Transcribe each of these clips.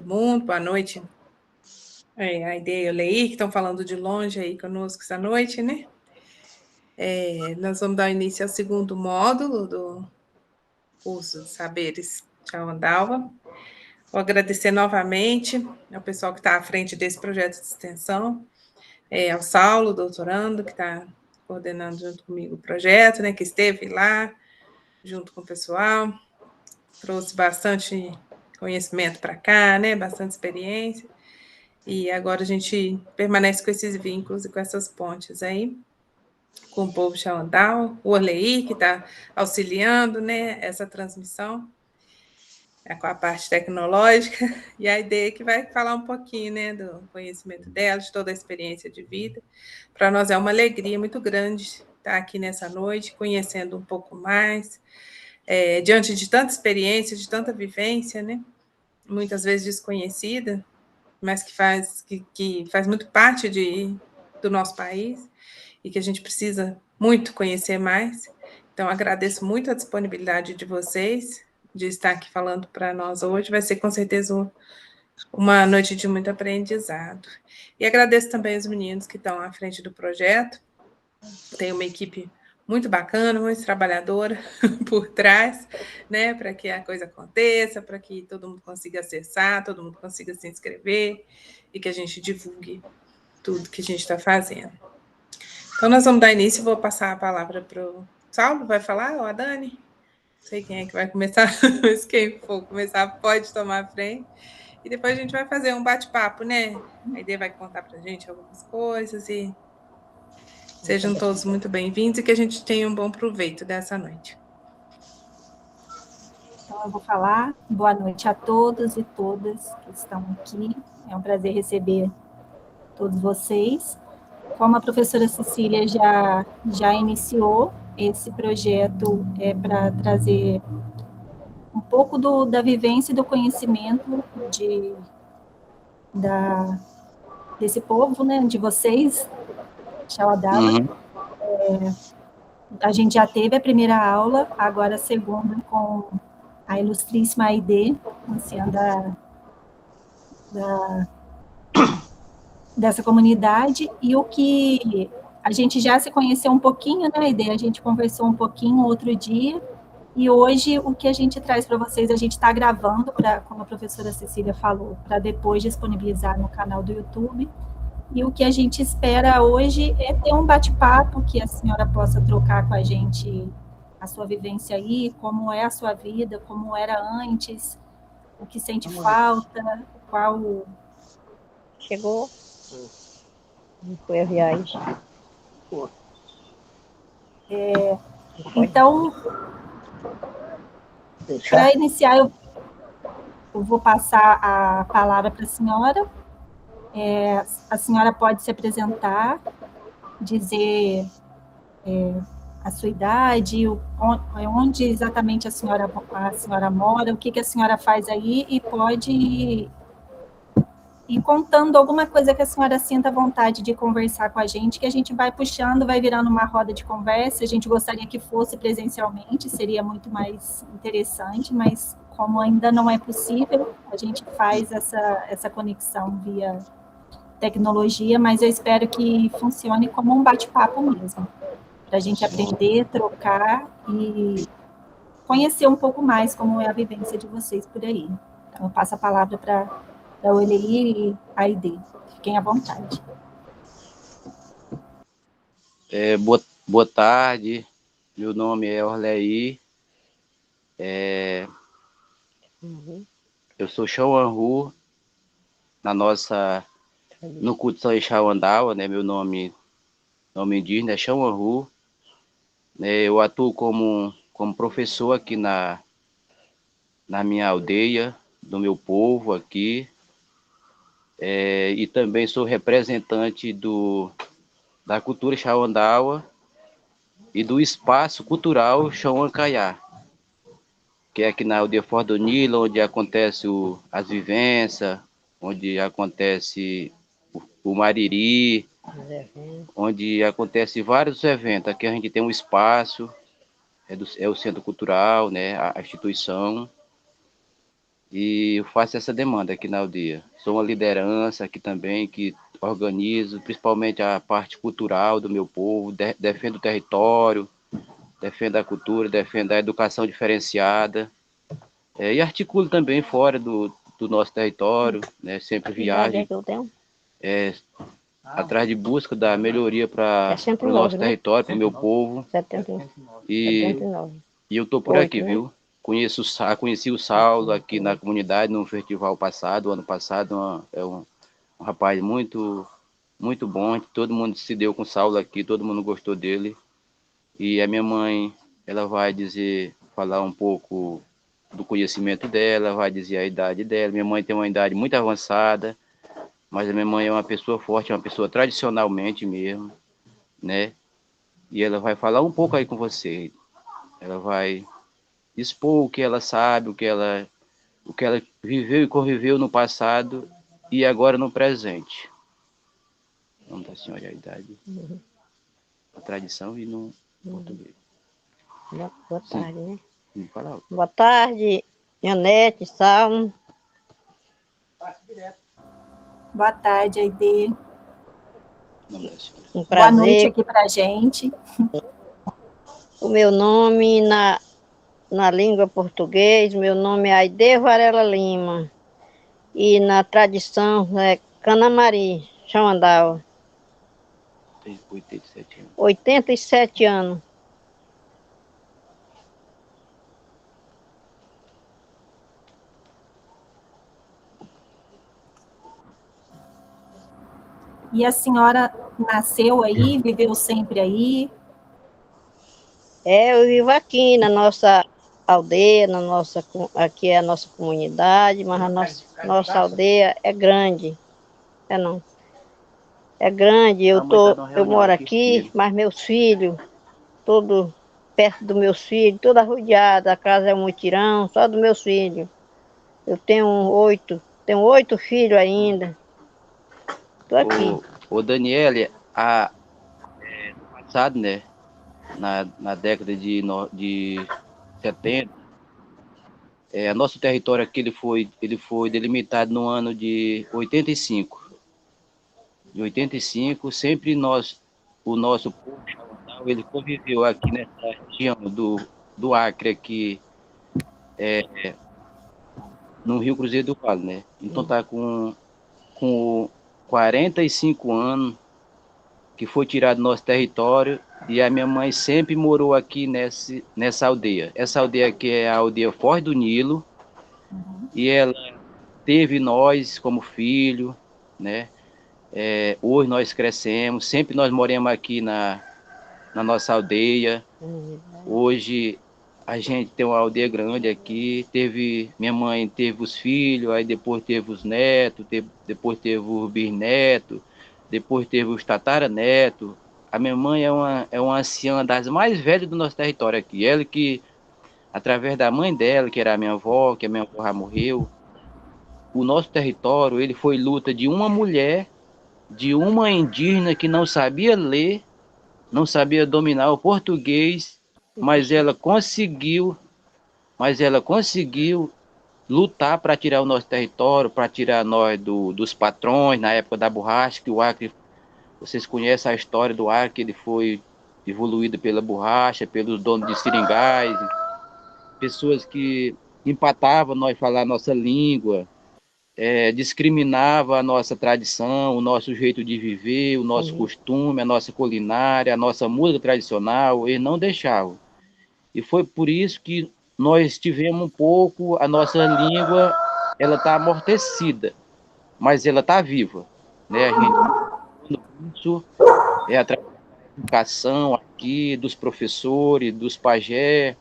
mundo, boa noite. A Ideia e o Leir, que estão falando de longe aí conosco essa noite, né? Nós vamos dar início ao segundo módulo do curso de Saberes Xauandalva. Vou agradecer novamente ao pessoal que está à frente desse projeto de extensão, ao Saulo, doutorando, que está coordenando junto comigo o projeto, né? Que esteve lá junto com o pessoal, trouxe bastante conhecimento para cá, né? Bastante experiência. E agora a gente permanece com esses vínculos e com essas pontes aí, com o povo Xauandal, o Orlei, que está auxiliando, né, essa transmissão, com a parte tecnológica, e a Ideia que vai falar um pouquinho, né, do conhecimento dela, de toda a experiência de vida. Para nós é uma alegria muito grande estar aqui nessa noite, conhecendo um pouco mais, diante de tanta experiência, de tanta vivência, né, muitas vezes desconhecida, mas que faz muito parte do nosso país e que a gente precisa muito conhecer mais. Então, agradeço muito a disponibilidade de vocês de estar aqui falando para nós hoje. Vai ser, com certeza, uma noite de muito aprendizado. E agradeço também os meninos que estão à frente do projeto. Tem uma equipe muito bacana, muito trabalhadora por trás, né, para que a coisa aconteça, para que todo mundo consiga acessar, todo mundo consiga se inscrever e que a gente divulgue tudo que a gente está fazendo. Então, nós vamos dar início, vou passar a palavra para o Saulo, vai falar, ou a Dani? Não sei quem é que vai começar, mas quem for começar pode tomar a frente. E depois a gente vai fazer um bate-papo, né? A Ideia vai contar para a gente algumas coisas e sejam todos muito bem-vindos e que a gente tenha um bom proveito dessa noite. Então, eu vou falar. Boa noite a todos e todas que estão aqui. É um prazer receber todos vocês. Como a professora Cecília já iniciou, esse projeto é para trazer um pouco da vivência e do conhecimento desse povo, né, de vocês, Xauandalva. A gente já teve a primeira aula, agora a segunda com a ilustríssima Aide, anciã dessa comunidade, e o que a gente já se conheceu um pouquinho, né, Aide? A gente conversou um pouquinho outro dia, e hoje o que a gente traz para vocês, a gente está gravando, como a professora Cecília falou, para depois disponibilizar no canal do YouTube. E o que a gente espera hoje é ter um bate-papo, que a senhora possa trocar com a gente a sua vivência aí, como é a sua vida, como era antes, o que sente falta, qual... Chegou? Não foi a viagem. Então, para iniciar, eu vou passar a palavra para a senhora. A senhora pode se apresentar, dizer a sua idade, onde exatamente a senhora mora, o que a senhora faz aí, e pode ir contando alguma coisa que a senhora sinta vontade de conversar com a gente, que a gente vai puxando, vai virando uma roda de conversa. A gente gostaria que fosse presencialmente, seria muito mais interessante, mas como ainda não é possível, a gente faz essa conexão via tecnologia, mas eu espero que funcione como um bate-papo mesmo, para a gente aprender, trocar e conhecer um pouco mais como é a vivência de vocês por aí. Então, eu passo a palavra para a Orleir e a Aide. Fiquem à vontade. Boa tarde, meu nome é Orleir. Eu sou Xauanhu, no culto de Xauandalva, né? Meu nome indígena é Xauanhu. Eu atuo como professor aqui na minha aldeia, do meu povo aqui, e também sou representante da cultura Xauandalva e do espaço cultural Xauancaiá, que é aqui na aldeia Forte do Nilo, onde acontece as vivências, onde acontece o mariri, onde acontece vários eventos. Aqui a gente tem um espaço, é o centro cultural, né, a instituição. e eu faço essa demanda aqui na aldeia. Sou uma liderança aqui também, que organizo principalmente a parte cultural do meu povo, defendo o território, defendo a cultura, defendo a educação diferenciada, e articulo também fora do nosso território, né? Sempre Que idade é viagem, que eu tenho? atrás de busca da melhoria para o 69, nosso né? território, para o meu povo. 79. 79. E eu tô por aqui, viu? Conheci o Saulo aqui na comunidade no festival passado, ano passado. Um rapaz muito bom. Todo mundo se deu com o Saulo aqui, todo mundo gostou dele. E a minha mãe, ela vai falar um pouco do conhecimento dela, vai dizer a idade dela. Minha mãe tem uma idade muito avançada, mas a minha mãe é uma pessoa forte, é uma pessoa tradicionalmente mesmo, né? E ela vai falar um pouco aí com você. Ela vai expor o que ela sabe, o que ela viveu e conviveu no passado e agora no presente. O nome da senhora é a idade, a tradição e no português. Boa tarde, né? Me fala algo. Boa tarde, Janete, Salmo. Boa tarde, Aide. O nome da senhora. Um Boa noite prazer. aqui pra gente. O meu nome na língua portuguesa, meu nome é Aide Varela Lima. E na tradição é Canamari, Xamandau. Tem 87 anos. 87 anos. E a senhora nasceu aí, viveu sempre aí? Eu vivo aqui na nossa aldeia, aqui é a nossa comunidade, mas a nossa aldeia é grande. Não. É grande, eu moro aqui, mas meus filhos, tudo perto dos meus filhos, toda arrodeada, a casa é um mutirão, só dos meus filhos. Eu tenho 8 filhos ainda. Estou aqui. O Daniele, no passado, né, na década de 70, nosso território aqui ele foi delimitado no ano de 85. Em 85, sempre o nosso povo, ele conviveu aqui nessa região do Acre, aqui no Rio Cruzeiro do Vale, né? Então tá com 45 anos que foi tirado do nosso território e a minha mãe sempre morou aqui nessa aldeia. Essa aldeia aqui é a aldeia Foz do Nilo e ela teve nós como filho, né? Hoje nós crescemos, sempre nós moramos aqui na nossa aldeia. Hoje a gente tem uma aldeia grande aqui. Minha mãe teve os filhos, aí depois teve os netos, depois teve os bisnetos, depois teve os tataranetos. A minha mãe é uma anciã das mais velhas do nosso território aqui. Ela que, através da mãe dela, que era a minha avó, que a minha avó já morreu, o nosso território ele foi luta de uma mulher, de uma indígena que não sabia ler, não sabia dominar o português, mas ela conseguiu lutar para tirar o nosso território, para tirar nós dos patrões, na época da borracha, que o Acre, vocês conhecem a história do Acre, ele foi evoluído pela borracha, pelos donos de seringais, pessoas que empatavam nós falar a nossa língua, discriminava a nossa tradição, o nosso jeito de viver, o nosso costume, a nossa culinária, a nossa música tradicional, eles não deixavam. E foi por isso que nós tivemos um pouco, a nossa língua, ela está amortecida, mas ela está viva, né? A gente, isso através da educação aqui, dos professores, dos pajés,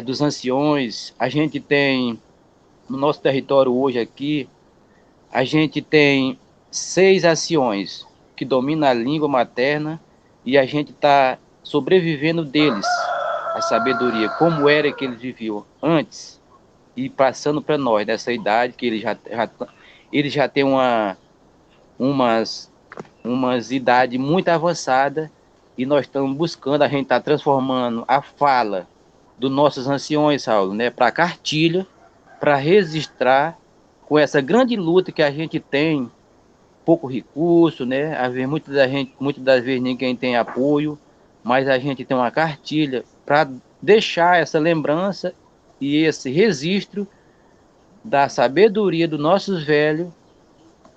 dos anciões. A gente tem, no nosso território hoje aqui, a gente tem 6 anciões que dominam a língua materna e a gente está sobrevivendo deles, a sabedoria, como era que eles viviam antes e passando para nós, nessa idade que eles já têm umas idades muito avançadas e nós estamos buscando, a gente está transformando a fala dos nossos anciões, Saulo, né, para cartilha, para registrar com essa grande luta que a gente tem, pouco recurso, né? Às vezes, muitas das vezes ninguém tem apoio, mas a gente tem uma cartilha para deixar essa lembrança e esse registro da sabedoria dos nossos velhos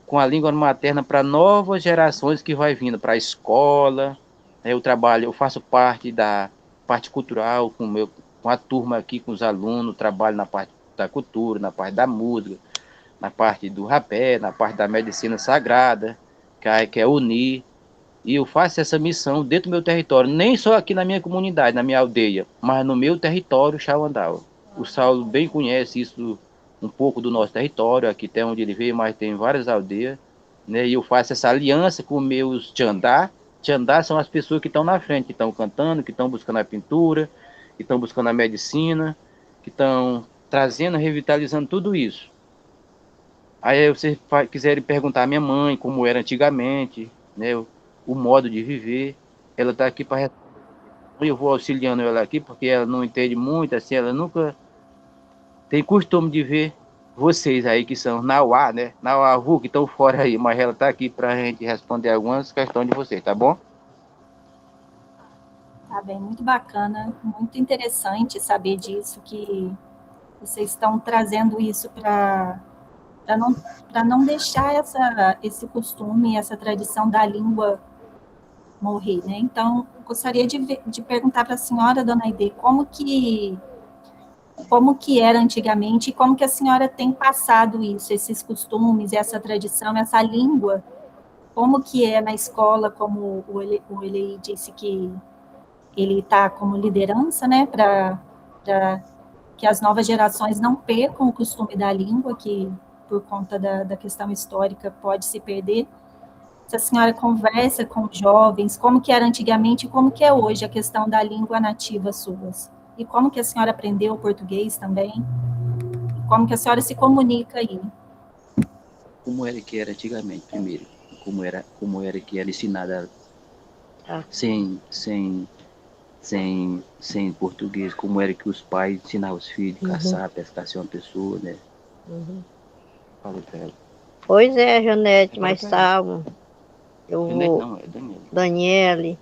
com a língua materna para novas gerações que vai vindo para a escola. Eu faço parte da parte cultural com a turma aqui, com os alunos, trabalho na parte da cultura, na parte da música, na parte do rapé, na parte da medicina sagrada, que é unir. E eu faço essa missão dentro do meu território, nem só aqui na minha comunidade, na minha aldeia, mas no meu território, Chauandaua. O Saulo bem conhece isso, um pouco do nosso território, aqui tem onde ele veio, mas tem várias aldeias, né? E eu faço essa aliança com meus Tiandá. Tiandá são as pessoas que estão na frente, que estão cantando, que estão buscando a pintura, que estão buscando a medicina, que estão trazendo, revitalizando tudo isso. Aí vocês quiserem perguntar à minha mãe como era antigamente, né, o modo de viver, ela está aqui para responder. Eu vou auxiliando ela aqui, porque ela não entende muito, assim, ela nunca tem costume de ver vocês aí que são Nauá, né? Nauá, que estão fora aí, mas ela está aqui para a gente responder algumas questões de vocês, tá bom? Tá bem, muito bacana, muito interessante saber disso, que vocês estão trazendo isso para não deixar esse costume, essa tradição da língua morrer, né? Então, gostaria de perguntar para a senhora, dona Aide, como que era antigamente e como que a senhora tem passado isso, esses costumes, essa tradição, essa língua, como que é na escola, como o Elei disse que ele está como liderança, né, para que as novas gerações não percam o costume da língua, que por conta da questão histórica pode se perder. Se a senhora conversa com jovens, como que era antigamente e como que é hoje a questão da língua nativa suas? E como que a senhora aprendeu o português também? E como que a senhora se comunica aí? Como era que era antigamente, primeiro? Como era que era ensinada sem português? Como era que os pais ensinavam os filhos a caçar, pescar, ser uma pessoa, né? Fala pra ela. Pois é, Janete, mas Salmo, eu Janete vou, não, é Daniela. Daniele,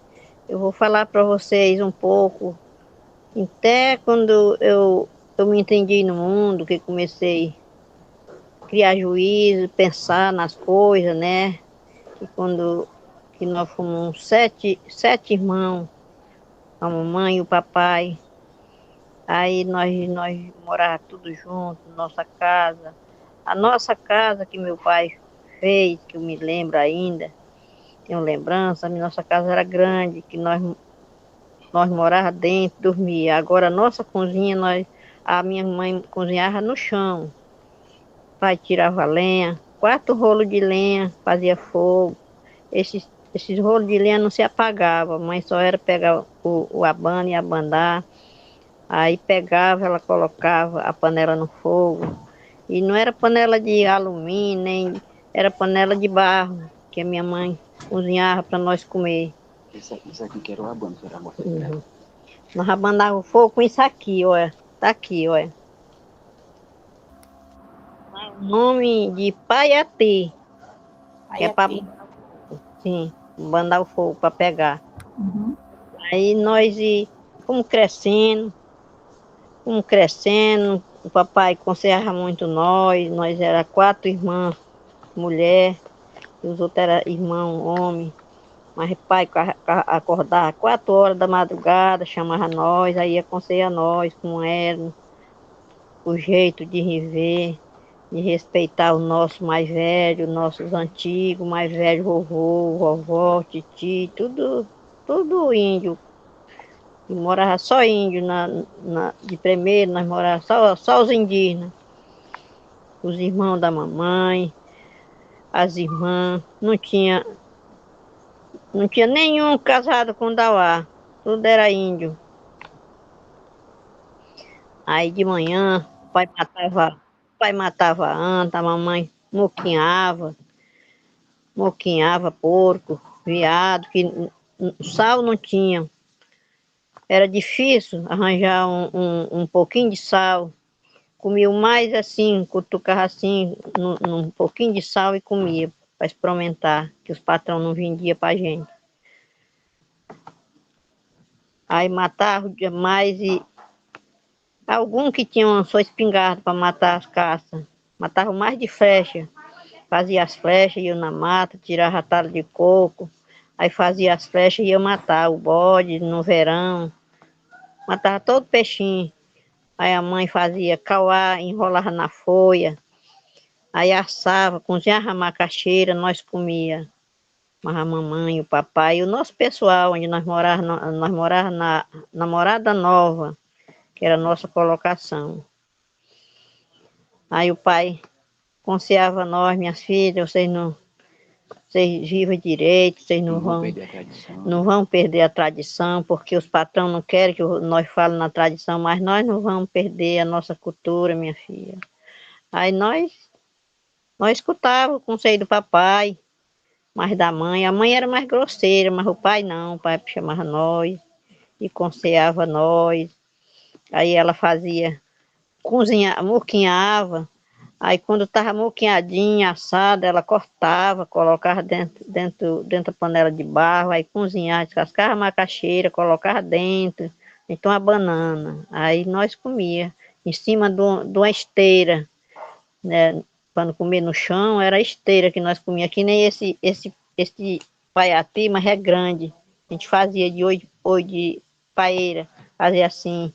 eu vou falar para vocês um pouco. Até quando eu me entendi no mundo, que comecei a criar juízo, pensar nas coisas, né? Que nós fomos sete irmãos, a mamãe e o papai. Aí nós morávamos tudo junto, nossa casa. A nossa casa que meu pai fez, que eu me lembro ainda, tenho lembrança, a nossa casa era grande, que nós morávamos dentro, dormia. Agora a nossa cozinha, a minha mãe cozinhava no chão. O pai tirava lenha, 4 rolos de lenha, fazia fogo. Esses rolos de lenha não se apagavam, mas só era pegar o abano e abandar. Aí pegava, ela colocava a panela no fogo. E não era panela de alumínio, nem era panela de barro, que a minha mãe cozinhava para nós comer. Isso aqui que era o abano, que era a moça de terra. Nós abandava o fogo com isso aqui, olha. Tá aqui, olha. O nome de Paiati, que é para, sim, bandar o fogo para pegar. Uhum. Aí nós fomos crescendo, o papai aconselhava muito nós era 4 irmãs, mulher, e os outros eram irmãos, homem. Mas o pai acordava 4 horas da madrugada, chamava nós, aí aconselhava nós como era, o jeito de viver, de respeitar os nossos mais velhos, nossos antigos, mais velhos, vovô, vovó, titi, tudo índio. E morava só índio, de primeiro nós morávamos só os indígenas. Os irmãos da mamãe, as irmãs, não tinha nenhum casado com Dauá, tudo era índio. Aí de manhã, o pai matava anta, a mamãe moquinhava porco, veado, que sal não tinha. Era difícil arranjar um pouquinho de sal. comia o mais assim, cutucava assim, num pouquinho de sal e comia, para experimentar, que os patrão não vendiam para gente. Aí matava mais e algum que tinha uma sua espingarda para matar as caças. Matava mais de flecha. Fazia as flechas, ia na mata, tirava talho de coco. Aí fazia as flechas e ia matar o bode no verão. Matava todo peixinho. Aí a mãe fazia cauá, enrolava na folha. Aí assava, cozinhava a macaxeira, nós comia. Mas a mamãe, o papai e o nosso pessoal, onde nós morávamos na Morada Nova, que era a nossa colocação. Aí o pai aconselhava nós, minhas filhas, vocês vivam direito, vocês Não vão perder a tradição. não vão perder a tradição, porque os patrões não querem que nós falemos na tradição, mas nós não vamos perder a nossa cultura, minha filha. Aí nós escutávamos o conselho do papai, mas da mãe. A mãe era mais grosseira, mas o pai não. O pai chamava nós e aconselhava nós. Aí ela fazia, moquinhava. Aí quando estava moquinhadinha, assada, ela cortava, colocava dentro da panela de barro, aí cozinhava, descascava a macaxeira, colocava dentro, então a banana. Aí nós comia em cima de uma esteira, né? Para não comer no chão, era a esteira que nós comíamos, que nem esse paiati, mas é grande. A gente fazia de oi de paeira, fazia assim,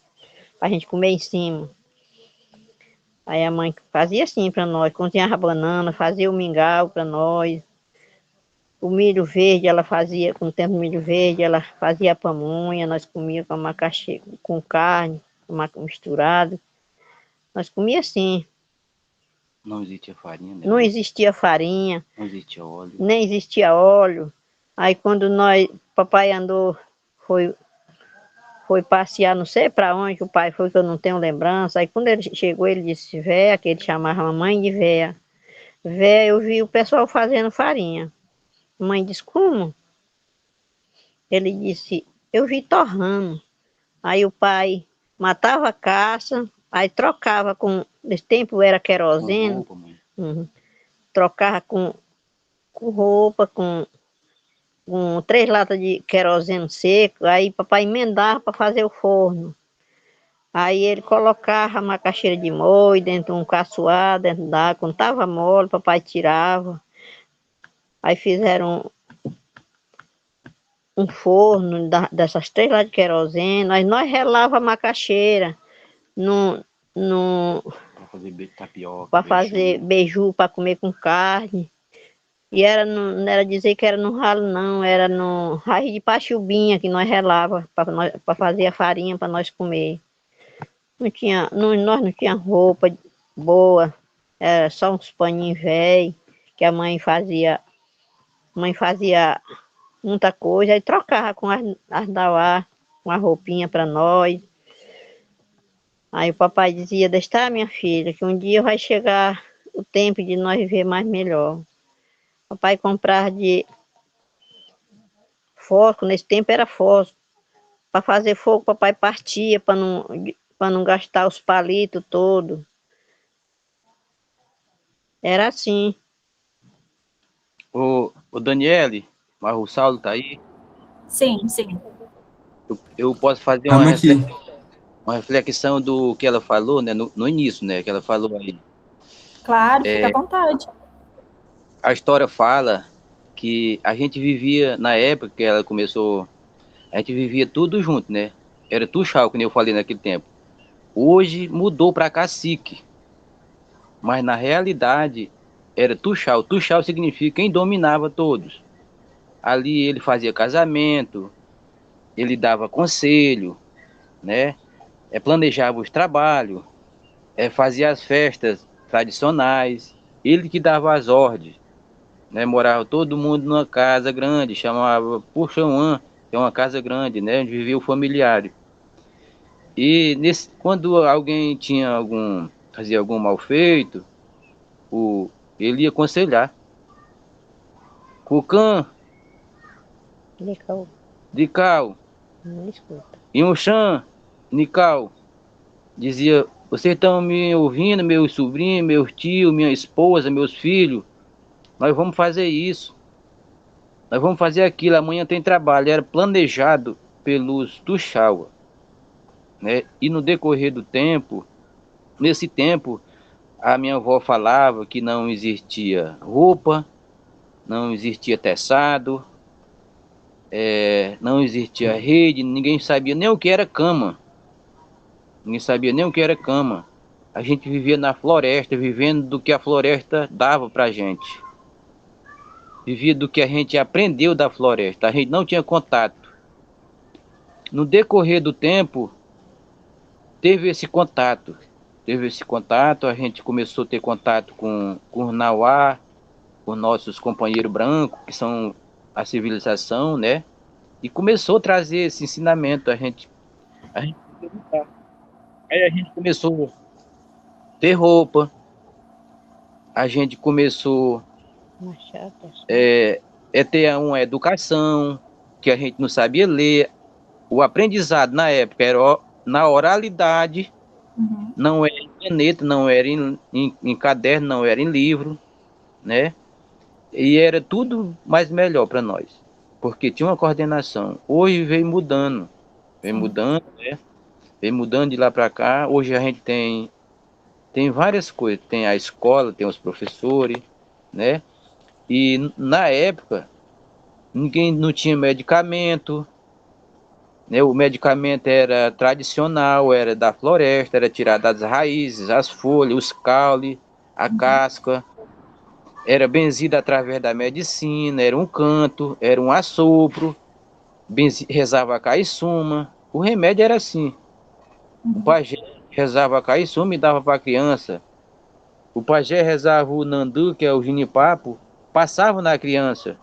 para a gente comer em cima. Aí a mãe fazia assim para nós, cozinhava a banana, fazia o mingau para nós. O milho verde, ela fazia, com o tempo do milho verde, ela fazia a pamonha, nós comíamos com macaxeira, com carne, misturado. Nós comíamos assim. Não existia farinha, né? Não existia farinha. Não existia óleo. Nem existia óleo. Aí quando papai foi passear, não sei para onde que o pai foi, que eu não tenho lembrança. Aí quando ele chegou, ele disse, véia, que ele chamava a mãe de véia. Véia, eu vi o pessoal fazendo farinha. A mãe disse, como? Ele disse, eu vi torrando. Aí o pai matava a caça, aí trocava nesse tempo era querosene, trocava com roupa, com 3 latas de querosene seco, aí papai emendava para fazer o forno. Aí ele colocava a macaxeira de molho dentro de um caçoar, dentro d'água, quando estava mole, papai tirava. Aí fizeram um forno dessas 3 latas de querosene, aí nós relava a macaxeira no para fazer tapioca, para fazer beiju para comer com carne. E não era dizer que era no ralo, não, era no raiz de pachubinha que nós relava para fazer a farinha para nós comer. Nós não tinha roupa boa, era só uns paninhos velhos que a mãe fazia. A mãe fazia muita coisa e trocava com as dauá, uma roupinha para nós. Aí o papai dizia, deixa minha filha, que um dia vai chegar o tempo de nós viver mais melhor. Papai comprava de fósforo, nesse tempo era fósforo. Para fazer fogo, papai partia para não gastar os palitos todos. Era assim. Ô Daniele, mas o Saulo tá aí? Sim, sim. Eu posso fazer uma reflexão do que ela falou, né? No início, né? Que ela falou aí. Claro, fica à vontade. A história fala que a gente vivia, na época que ela começou, a gente vivia tudo junto, né? Era tuxal, como eu falei naquele tempo. Hoje mudou para cacique. Mas na realidade era tuxal. Tuxal significa quem dominava todos. Ali ele fazia casamento, ele dava conselho, né? Planejava os trabalhos, fazia as festas tradicionais. Ele que dava as ordens, né? Morava todo mundo numa casa grande, chamava Puxauã, que é uma casa grande, né? Onde vivia o familiar. E quando alguém fazia algum mal feito, ele ia aconselhar. Cucã, de cal, Não escuta. Inhuxã, Nical, dizia Vocês estão me ouvindo, meus sobrinhos, meus tios, minha esposa, meus filhos? Nós vamos fazer isso. Nós vamos fazer aquilo. Amanhã tem trabalho. Era planejado pelos Tuxaua, né? E no decorrer do tempo, nesse tempo, a minha avó falava que não existia roupa, não existia teçado, não existia rede, ninguém sabia nem o que era cama. Ninguém sabia nem o que era cama. A gente vivia na floresta, vivendo do que a floresta dava pra gente. Vivia do que a gente aprendeu da floresta. A gente não tinha contato. No decorrer do tempo, teve esse contato. A gente começou a ter contato com o Nauá, com nossos companheiros brancos, que são a civilização, né? E começou a trazer esse ensinamento. Aí a gente começou a ter roupa, a gente começou ter uma educação, que a gente não sabia ler. O aprendizado na época era na oralidade, não era em caneta, não era em caderno, não era em livro, né? E era tudo mais melhor para nós, porque tinha uma coordenação. Hoje veio mudando, né? Veio mudando de lá para cá. Hoje a gente tem várias coisas. Tem a escola, tem os professores, né? E na época, ninguém não tinha medicamento, né? O medicamento era tradicional, era da floresta, era tirado das raízes, as folhas, os caules, a casca. Era benzido através da medicina, era um canto, era um assopro, rezava a caissuma. O remédio era assim. O pajé rezava a caissuma e dava para a criança. O pajé rezava o nandu, que é o ginipapo, passava na criança,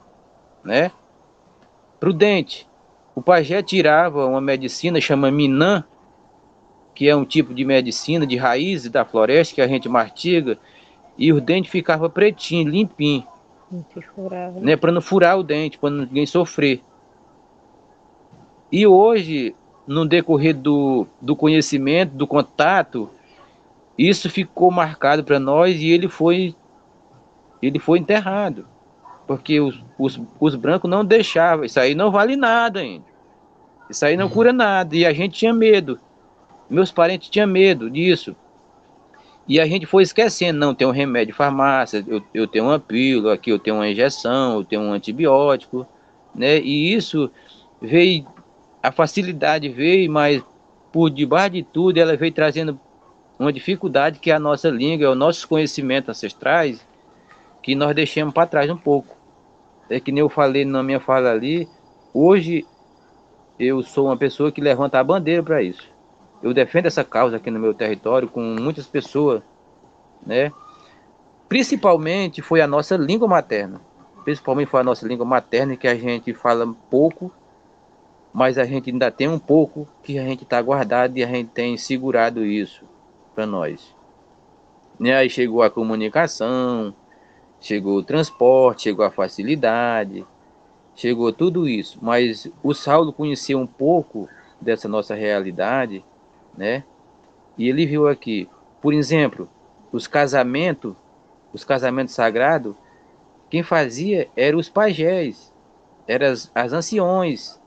né? Prudente. O pajé tirava uma medicina chama minã, que é um tipo de medicina de raízes da floresta que a gente mastiga, e os dentes ficavam pretinhos, limpinhos. Né? Para não furar o dente, para ninguém sofrer. E hoje, no decorrer do conhecimento, do contato, isso ficou marcado para nós e ele foi enterrado. Porque os brancos não deixavam. Isso aí não vale nada ainda. Isso aí não cura nada. E a gente tinha medo. Meus parentes tinham medo disso. E a gente foi esquecendo. Não, tem um remédio de farmácia, eu tenho uma pílula, aqui eu tenho uma injeção, eu tenho um antibiótico, né? E isso veio, a facilidade veio, mas por debaixo de tudo ela veio trazendo uma dificuldade que é a nossa língua, é os nossos conhecimentos ancestrais, que nós deixamos para trás um pouco. É que nem eu falei na minha fala ali, hoje eu sou uma pessoa que levanta a bandeira para isso. Eu defendo essa causa aqui no meu território com muitas pessoas, né? Principalmente foi a nossa língua materna. Principalmente foi a nossa língua materna que a gente fala pouco, mas a gente ainda tem um pouco que a gente está guardado e a gente tem segurado isso para nós. E aí chegou a comunicação, chegou o transporte, chegou a facilidade, chegou tudo isso. Mas o Saulo conheceu um pouco dessa nossa realidade, né? E ele viu aqui, por exemplo, os casamentos sagrados, quem fazia eram os pajés, eram as anciões,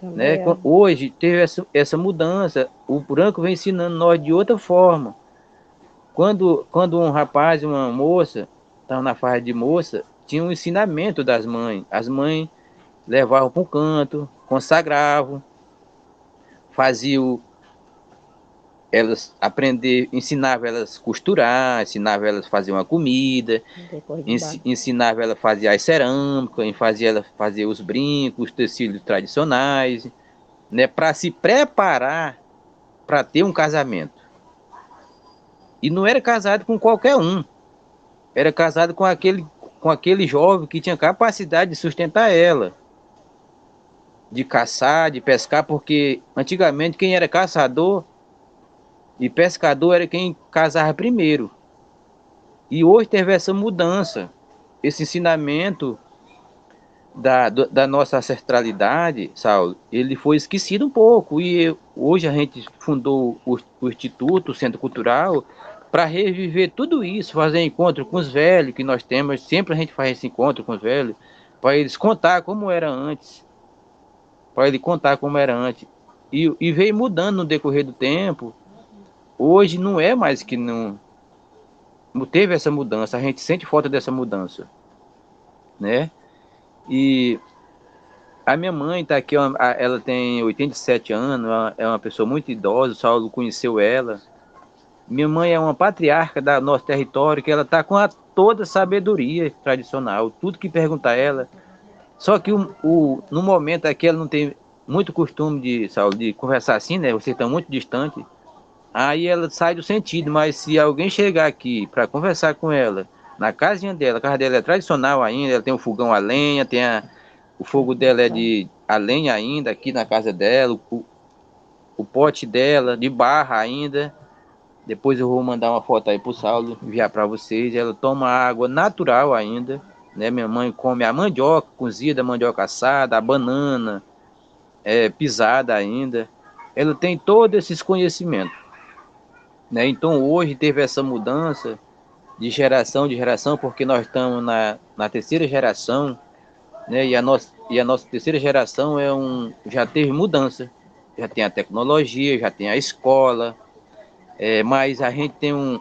né? Hoje teve essa mudança, o branco vem ensinando nós de outra forma. Quando um rapaz e uma moça estavam na fase de moça, tinha um ensinamento das mães. As mães levavam para um canto, consagravam, faziam elas aprender, ensinava elas a costurar, ensinava elas a fazer uma comida, ensinava elas a fazer as cerâmicas, fazia elas fazer os brincos, os tecidos tradicionais, né, para se preparar para ter um casamento. E não era casado com qualquer um, era casado com aquele jovem que tinha capacidade de sustentar ela, de caçar, de pescar, porque antigamente quem era caçador e pescador era quem casava primeiro. E hoje teve essa mudança. Esse ensinamento da nossa ancestralidade, Saulo, ele foi esquecido um pouco. E hoje a gente fundou o Instituto, o Centro Cultural, para reviver tudo isso, fazer encontro com os velhos que nós temos. Sempre a gente faz esse encontro com os velhos, para eles contar como era antes. Para ele contar como era antes. E veio mudando no decorrer do tempo. Hoje não é mais que não teve essa mudança. A gente sente falta dessa mudança, né? E a minha mãe está aqui, ela tem 87 anos, é uma pessoa muito idosa, o Saulo conheceu ela. Minha mãe é uma patriarca do nosso território, que ela está com toda a sabedoria tradicional, tudo que perguntar a ela. Só que no momento aqui ela não tem muito costume Saulo, de conversar assim, né? Vocês estão muito distantes. Aí ela sai do sentido, mas se alguém chegar aqui para conversar com ela, na casinha dela, a casa dela é tradicional ainda, ela tem um fogão a lenha, o fogo dela é de a lenha ainda, aqui na casa dela, o pote dela, de barra ainda. Depois eu vou mandar uma foto aí pro Saulo, enviar para vocês. Ela toma água natural ainda, né? Minha mãe come a mandioca cozida, a mandioca assada, a banana, pisada ainda. Ela tem todos esses conhecimentos, né? Então hoje teve essa mudança de geração, porque nós estamos na terceira geração, né? E a nossa terceira geração já teve mudança, já tem a tecnologia, já tem a escola, mas a gente tem um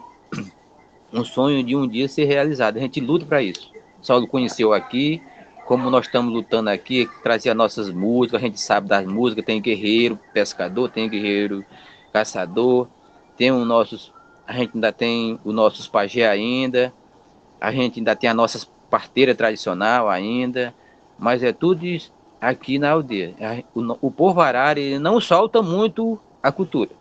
sonho de um dia ser realizado, a gente luta para isso. Saulo conheceu aqui, como nós estamos lutando aqui, trazer as nossas músicas, a gente sabe das músicas, tem guerreiro pescador, tem guerreiro caçador, a gente ainda tem os nossos pajé ainda, a gente ainda tem a nossa parteira tradicional ainda, mas é tudo isso aqui na aldeia. O povo arara, ele não solta muito a cultura.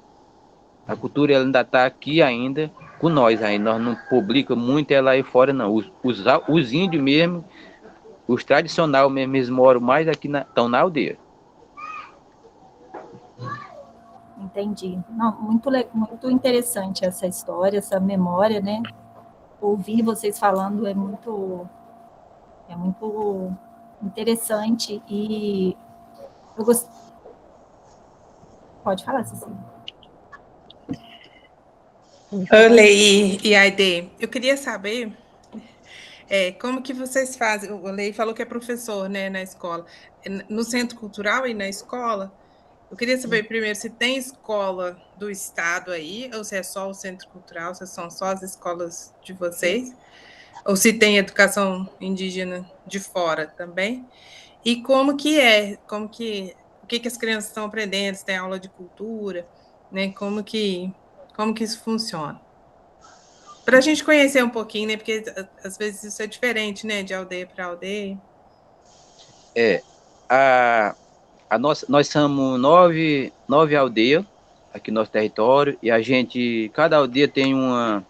A cultura ela ainda está aqui ainda com nós ainda. Nós não publicamos muito ela aí fora não. Os índios mesmo, os tradicionais mesmo, eles moram mais aqui, estão na aldeia. Entendi. Não, muito interessante essa história, essa memória, né? Ouvir vocês falando é muito interessante e eu Pode falar, Cecília. Olei e Aide, eu queria saber como que vocês fazem. O Olei falou que é professor, né, na escola. No Centro Cultural e na escola, eu queria saber primeiro se tem escola do estado aí, ou se é só o Centro Cultural, se são só as escolas de vocês, ou se tem educação indígena de fora também. E como que o que as crianças estão aprendendo, se tem aula de cultura, né? Como que isso funciona? Para a gente conhecer um pouquinho, né? Porque às vezes isso é diferente, né? De aldeia para aldeia. Nós somos nove aldeias aqui no nosso território e cada aldeia tem uma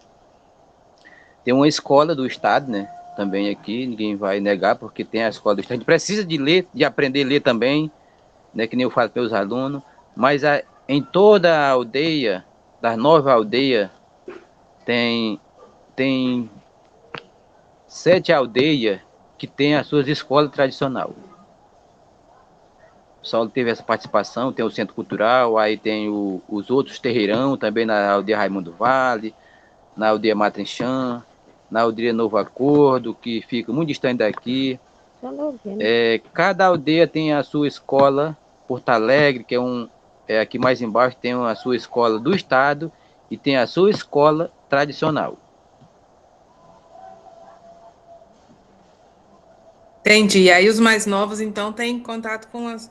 escola do estado, né? Também aqui, ninguém vai negar, porque tem a escola do estado. A gente precisa de ler, de aprender a ler também, né? Que nem eu falo para os alunos, mas em toda a aldeia, das 9 aldeias, tem 7 aldeias que tem as suas escolas tradicionais. O Saulo teve essa participação, tem o Centro Cultural, aí tem os outros terreirão, também na aldeia Raimundo Vale, na aldeia Matrinchã, na aldeia Novo Acordo, que fica muito distante daqui. Cada aldeia tem a sua escola, Porto Alegre, que aqui mais embaixo, tem a sua escola do estado e tem a sua escola tradicional. Entendi. Aí os mais novos, então, têm contato com os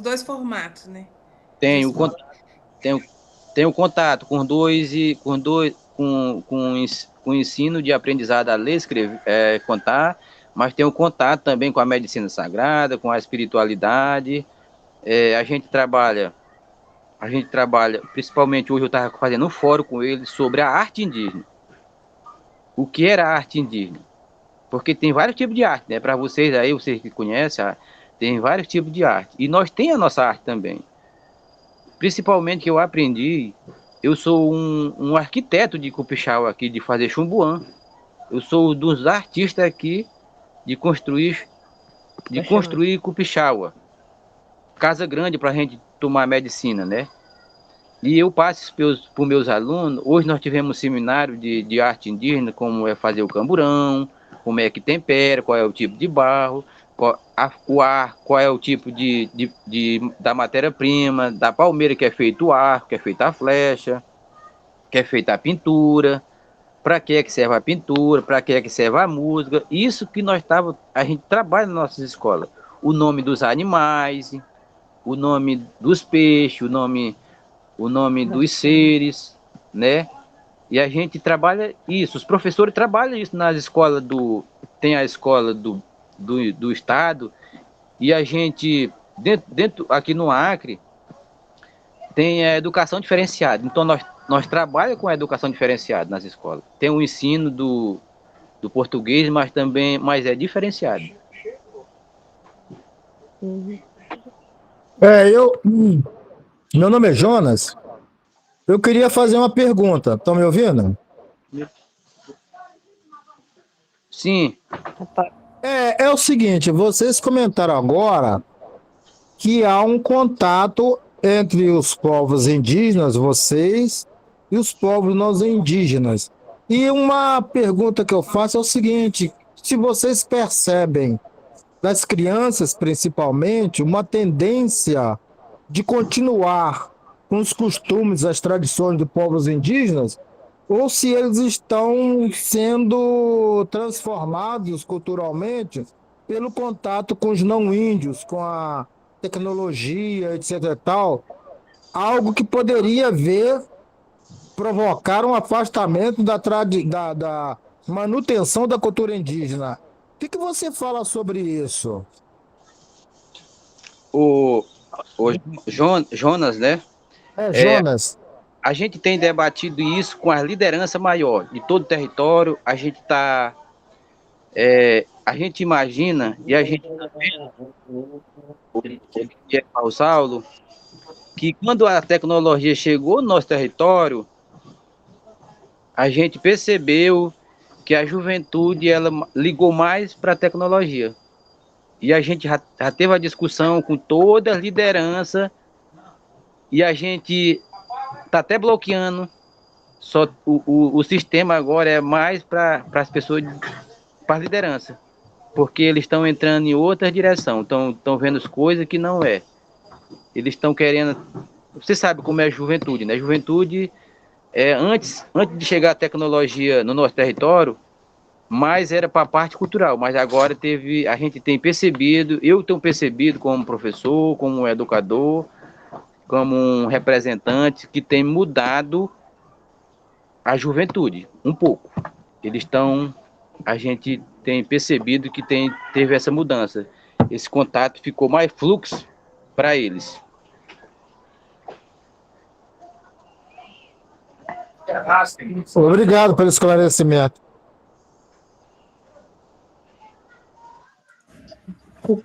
dois formatos, né? Tem o contato com o ensino de aprendizado a ler, escrever, contar, mas tem o contato também com a medicina sagrada, com a espiritualidade. A gente trabalha, principalmente hoje eu estava fazendo um fórum com eles sobre a arte indígena. O que era a arte indígena? Porque tem vários tipos de arte, né? Para vocês aí, vocês que conhecem, tem vários tipos de arte. E nós temos a nossa arte também. Principalmente que eu aprendi, eu sou um arquiteto de Cupixau aqui, de fazer chumbuã. Eu sou um dos artistas aqui de construir de construir Cupixaua, casa grande para a gente tomar medicina, né? E eu passo para os meus alunos. Hoje nós tivemos um seminário de arte indígena, como é fazer o camburão, como é que tempera, qual é o tipo de barro, o ar, qual é o tipo da matéria-prima, da palmeira que é feito o arco, que é feita a flecha, que é feita a pintura, para que é que serve a pintura, para que é que serve a música. Isso que a gente trabalha nas nossas escolas. O nome dos animais, o nome dos peixes, o nome dos seres, né? E a gente trabalha isso, os professores trabalham isso nas escolas tem a escola do estado, e a gente, dentro aqui no Acre, tem a educação diferenciada. Então nós trabalhamos com a educação diferenciada nas escolas. Tem o ensino do português, mas é diferenciado. Meu nome é Jonas. Eu queria fazer uma pergunta. Estão me ouvindo? Sim. É o seguinte, vocês comentaram agora que há um contato entre os povos indígenas, vocês, e os povos não indígenas. E uma pergunta que eu faço é o seguinte: se vocês percebem, das crianças principalmente, uma tendência de continuar com os costumes, as tradições de povos indígenas, ou se eles estão sendo transformados culturalmente pelo contato com os não índios, com a tecnologia, etc. e tal, algo que poderia provocar um afastamento da manutenção da cultura indígena. O que você fala sobre isso? O Jonas, né? Jonas. A gente tem debatido isso com a liderança maior de todo o território. A gente a gente imagina e a gente está vendo o Saulo, que quando a tecnologia chegou no nosso território, a gente percebeu que a juventude ela ligou mais para a tecnologia. E a gente já teve a discussão com toda a liderança e a gente está até bloqueando. Só o sistema agora é mais para as pessoas, para a liderança, porque eles estão entrando em outra direção, estão vendo as coisas que não é. Eles estão querendo. Você sabe como é a juventude, né? A juventude, antes de chegar a tecnologia no nosso território, mais era para a parte cultural, mas agora a gente tem percebido, eu tenho percebido como professor, como educador, como um representante, que tem mudado a juventude um pouco. A gente tem percebido que teve essa mudança. Esse contato ficou mais fluxo para eles. Obrigado pelo esclarecimento.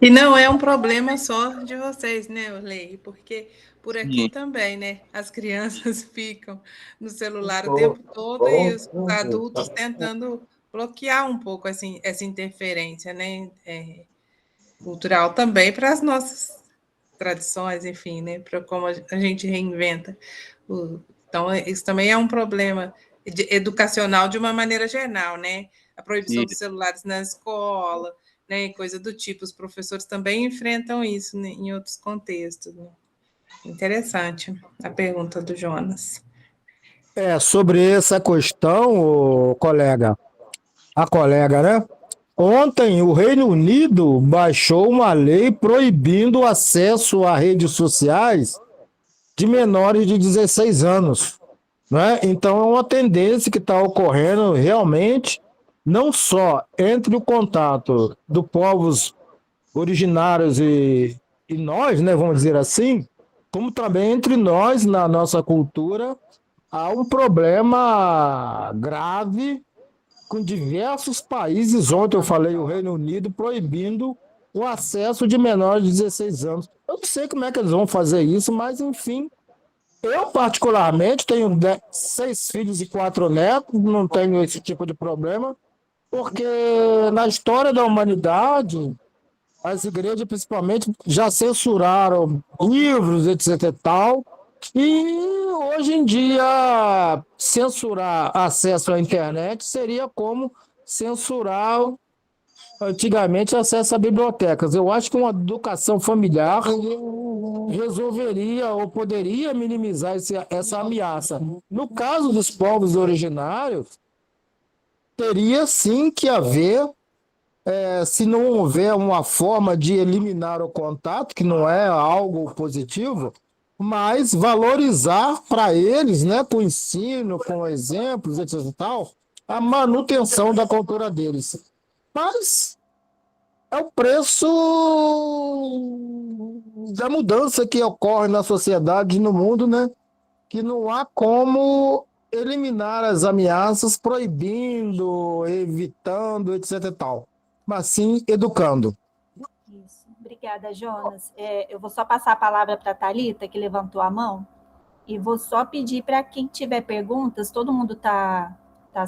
E não é um problema só de vocês, né, Orley? Porque por aqui também, né? As crianças ficam no celular o tempo todo e os adultos tentando bloquear um pouco assim, essa interferência, né? Cultural também para as nossas tradições, enfim, né? Para como a gente reinventa. Então, isso também é um problema educacional de uma maneira geral, né? A proibição dos celulares na escola, né, coisa do tipo. Os professores também enfrentam isso, né, em outros contextos. Né? Interessante a pergunta do Jonas. Sobre essa questão, a colega, né? Ontem o Reino Unido baixou uma lei proibindo o acesso a redes sociais de menores de 16 anos. Né? Então é uma tendência que está ocorrendo realmente, não só entre o contato dos povos originários e nós, né, vamos dizer assim, como também entre nós, na nossa cultura, há um problema grave com diversos países. Ontem eu falei o Reino Unido proibindo o acesso de menores de 16 anos. Eu não sei como é que eles vão fazer isso, mas enfim, eu particularmente tenho 6 filhos e 4 netos, não tenho esse tipo de problema, porque na história da humanidade, as igrejas, principalmente, já censuraram livros, etc e tal, e hoje em dia censurar acesso à internet seria como censurar antigamente acesso a bibliotecas. Eu acho que uma educação familiar resolveria ou poderia minimizar essa ameaça. No caso dos povos originários, teria sim que haver, se não houver uma forma de eliminar o contato, que não é algo positivo, mas valorizar para eles, né, com o ensino, com exemplos, etc. e tal, a manutenção da cultura deles. Mas é o preço da mudança que ocorre na sociedade e no mundo, né? Que não há como eliminar as ameaças proibindo, evitando, etc. e tal, mas sim educando. Isso. Obrigada, Jonas. Eu vou só passar a palavra para a Thalita, que levantou a mão, e vou só pedir para quem tiver perguntas, todo mundo tá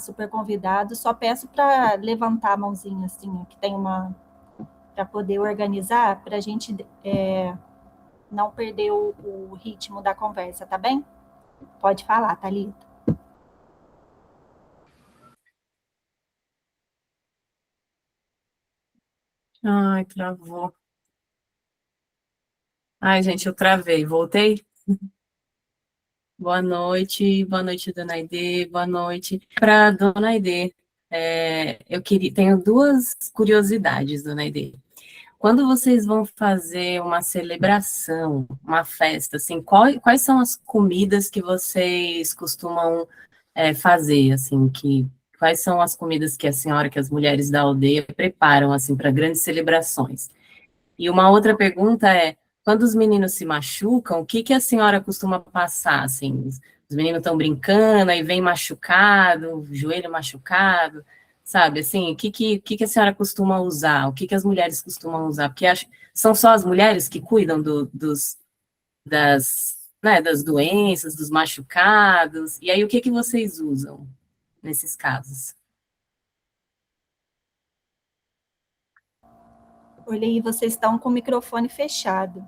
super convidado, só peço para levantar a mãozinha, assim, que tem uma, para poder organizar, para a gente não perder o ritmo da conversa, tá bem? Pode falar, Thalita. Ai, travou. Ai, gente, eu travei. Voltei? Boa noite, dona Aidê, boa noite. Para dona Aidê, tenho duas curiosidades, dona Aidê. Quando vocês vão fazer uma celebração, uma festa, assim, quais são as comidas que vocês costumam fazer, assim, quais são as comidas que a senhora, que as mulheres da aldeia preparam, assim, para grandes celebrações? E uma outra pergunta é, quando os meninos se machucam, o que que a senhora costuma passar, assim? Os meninos estão brincando, aí vem machucado, joelho machucado, sabe, assim, o que que a senhora costuma usar? O que que as mulheres costumam usar? Porque são só as mulheres que cuidam das doenças, dos machucados, e aí o que que vocês usam nesses casos? Olhei, vocês estão com o microfone fechado.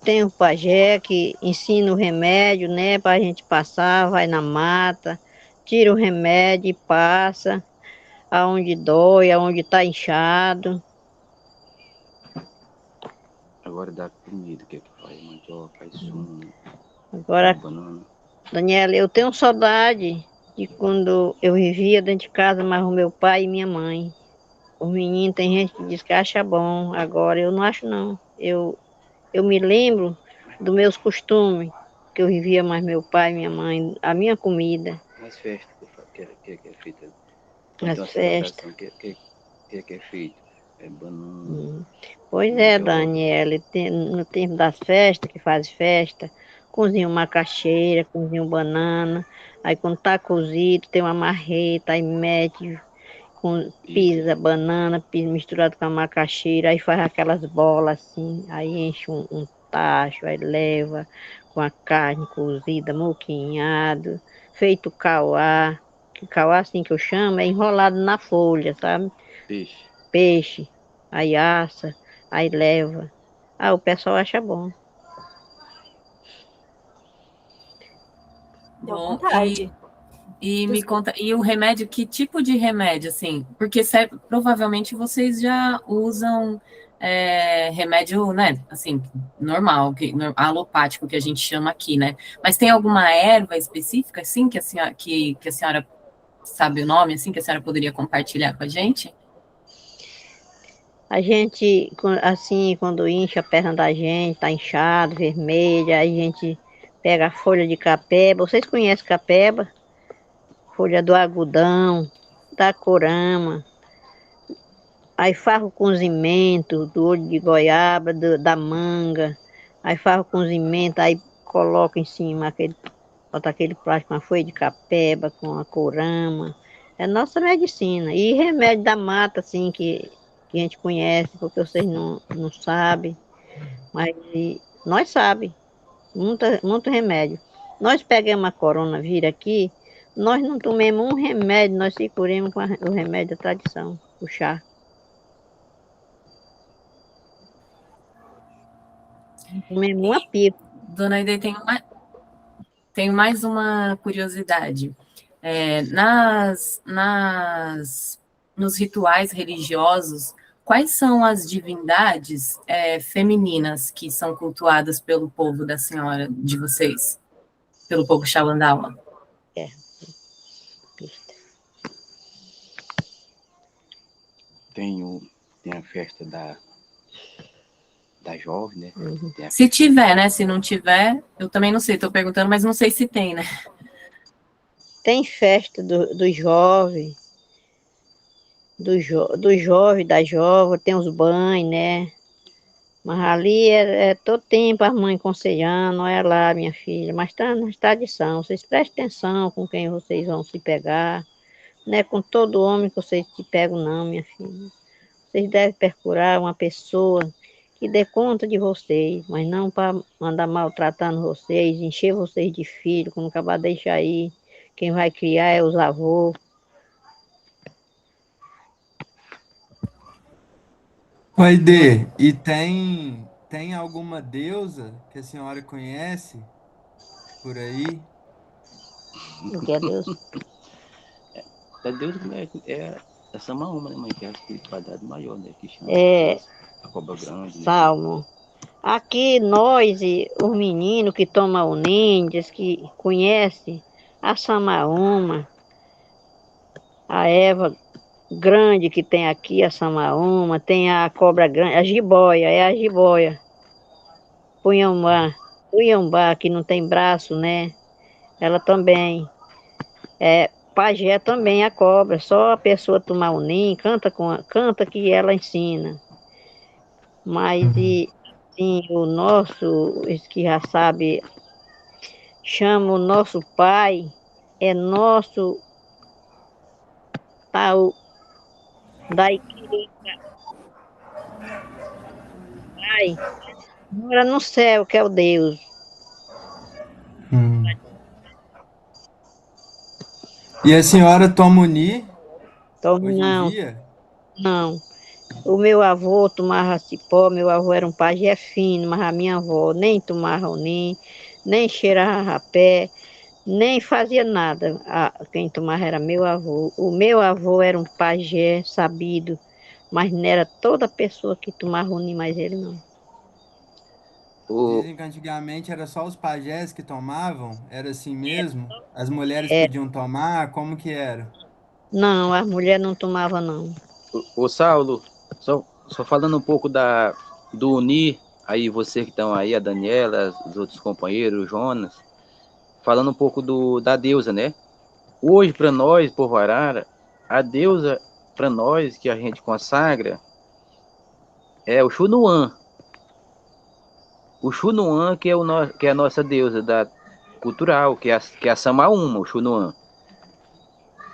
Tem o pajé que ensina o remédio, né, para a gente passar, vai na mata, tira o remédio e passa, aonde dói, aonde está inchado. Agora dá comida, o que é que faz? Mandioca, faz sumo, Agora, banana. Daniela, eu tenho saudade de quando eu vivia dentro de casa, mas o meu pai e minha mãe. Os meninos, tem gente que diz que acha bom, agora eu não acho não. Eu me lembro dos meus costumes, que eu vivia mais meu pai, minha mãe, a minha comida, Nas festas que é feita. Quando tem as uma festas. celebração, que é feito? É banana, Pois é, mandioca. Daniela, no tempo das festas, que faz festa, cozinha uma macaxeira, cozinha uma banana, aí quando tá cozido, tem uma marreta, aí mete, pisa banana, pisa misturado com a macaxeira, aí faz aquelas bolas assim, aí enche um tacho, aí leva com a carne cozida, moquinhado, feito cauá, que cauá assim que eu chamo, é enrolado na folha, sabe? Peixe. Peixe, aí assa, aí leva. Ah, o pessoal acha bom. Deu Bom, vontade. e me Desculpa. conta, e o remédio, que tipo de remédio, assim? Porque provavelmente vocês já usam remédio, né, assim, normal, alopático, que a gente chama aqui, né? Mas tem alguma erva específica, assim, que a senhora sabe o nome, assim, que a senhora poderia compartilhar com a gente? A gente, assim, quando incha a perna da gente, tá inchado, vermelha, aí a gente pega a folha de capeba. Vocês conhecem capeba? Folha do algodão, da corama. Aí faz o cozimento do olho de goiaba, da manga. Aí faz o cozimento, aí coloca em cima bota aquele plástico, uma folha de capeba com a corama. É nossa medicina. E remédio da mata, assim, que a gente conhece, porque vocês não sabem. Mas nós sabemos, muito remédio. Nós pegamos a coronavírus aqui, nós não tomemos um remédio, nós se curamos com o remédio da tradição, o chá. Mesmo uma pipa. Dona Aide, tenho mais uma curiosidade. Nos rituais religiosos, quais são as divindades femininas que são cultuadas pelo povo da senhora, de vocês? Pelo povo Xawandawa? Tem a festa da jovem, né? Uhum. Se tiver, né? Se não tiver, eu também não sei, estou perguntando, mas não sei se tem, né? Tem festa do jovem, do jovem, da jovem, tem os banhos, né? Mas ali é todo tempo as mães aconselhando, olha lá, minha filha, mas está na tradição, vocês prestem atenção com quem vocês vão se pegar, não é com todo homem que vocês se pegam, não, minha filha. Vocês devem procurar uma pessoa que dê conta de vocês, mas não para andar maltratando vocês, encher vocês de filho, quando acabar de deixar aí, quem vai criar é os avós. Aide, e tem alguma deusa que a senhora conhece por aí? O que é Deus? Da Deus é Samaúma, né, mãe? Que é a espiritualidade maior, né? Que chama a cobra grande. Né? Salmo. Aqui nós e os meninos que tomam o ninjas, que conhecem a Samaúma, a Eva grande que tem aqui, a Samaúma, tem a cobra grande, a jiboia, é a jiboia. Punhambá, que não tem braço, né? Ela também. Pajé também, a cobra, só a pessoa tomar o ninho, canta que ela ensina. Mas sim, o nosso, esse que já sabe, chama o nosso pai, é nosso tal da Iquirica, pai, mora no céu, que é o Deus. E a senhora toma uni Então, hoje em dia? não. O meu avô tomava cipó, meu avô era um pajé fino, mas a minha avó nem tomava unim, nem cheirava rapé, nem fazia nada. Quem tomava era meu avô. O meu avô era um pajé sabido, mas não era toda pessoa que tomava unim, mas ele não. Dizem que antigamente era só os pajés que tomavam? Era assim mesmo? As mulheres podiam tomar? Como que era? Não, as mulheres não tomavam, não. Ô Saulo, só falando um pouco do Uni, aí você que estão aí, a Daniela, os outros companheiros, o Jonas, falando um pouco da deusa, né? Hoje, para nós, povo Arara, a deusa, para nós, que a gente consagra, é o Xunuan. O Xunuan, que é a nossa deusa cultural, que é a Samaúma, o Xunuan.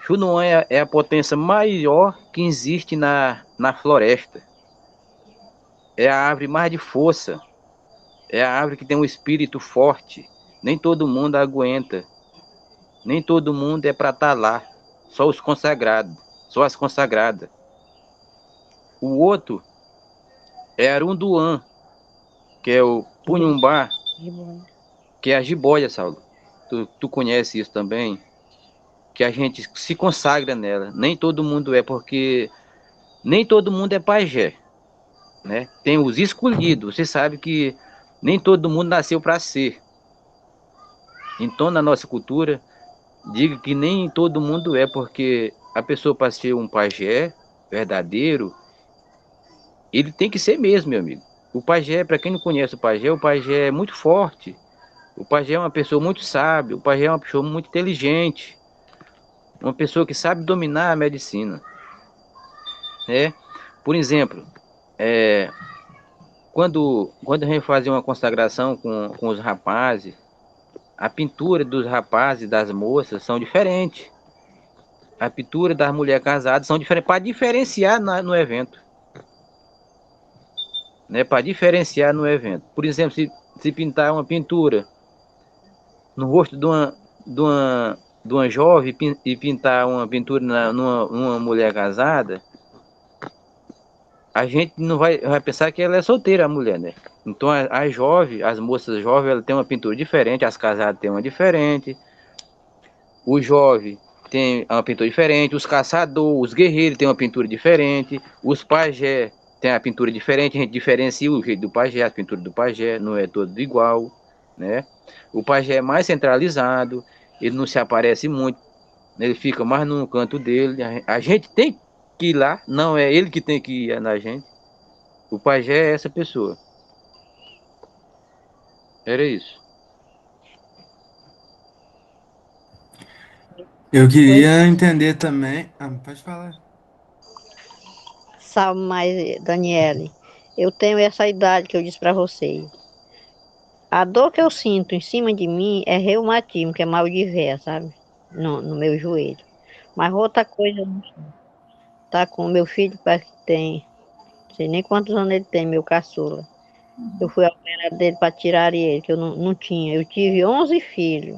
Xunuan é a potência maior que existe na floresta. É a árvore mais de força. É a árvore que tem um espírito forte. Nem todo mundo aguenta. Nem todo mundo é para estar lá. Só os consagrados. Só as consagradas. O outro é Arunduan, que é o Punhumbá, que é a jiboia, Saulo. Tu conhece isso também? Que a gente se consagra nela. Nem todo mundo porque nem todo mundo é pajé, né? Tem os escolhidos. Você sabe que nem todo mundo nasceu para ser. Então, na nossa cultura, diga que nem todo mundo porque a pessoa para ser um pajé verdadeiro, ele tem que ser mesmo, meu amigo. O pajé, para quem não conhece o pajé é muito forte. O pajé é uma pessoa muito sábia, o pajé é uma pessoa muito inteligente. Uma pessoa que sabe dominar a medicina. Né? Por exemplo, quando a gente fazia uma consagração com os rapazes, a pintura dos rapazes e das moças são diferentes. A pintura das mulheres casadas são diferentes, para diferenciar no evento. Né? Para diferenciar no evento. Por exemplo, se pintar uma pintura no rosto de uma jovem e pintar uma pintura numa mulher casada, a gente não vai pensar que ela é solteira, a mulher, né? Então, as jovens, as moças jovens, elas têm uma pintura diferente, as casadas têm uma diferente, o jovem tem uma pintura diferente, os caçadores, os guerreiros têm uma pintura diferente, os pajé têm a pintura diferente, a gente diferencia o jeito do pajé, a pintura do pajé, não é todo igual, né? O pajé é mais centralizado, ele não se aparece muito, ele fica mais no canto dele, a gente tem que ir lá, não é ele que tem que ir na gente, o pajé é essa pessoa. Era isso. Eu queria entender também. Pode falar. Sabe mais, Daniele, eu tenho essa idade que eu disse para vocês. A dor que eu sinto em cima de mim é reumatismo, que é mal de véia, sabe? No meu joelho. Mas outra coisa, tá com o meu filho, parece que tem, não sei nem quantos anos ele tem, meu caçula. Eu fui operar dele para tirar ele, que eu não tinha. Eu tive 11 filhos.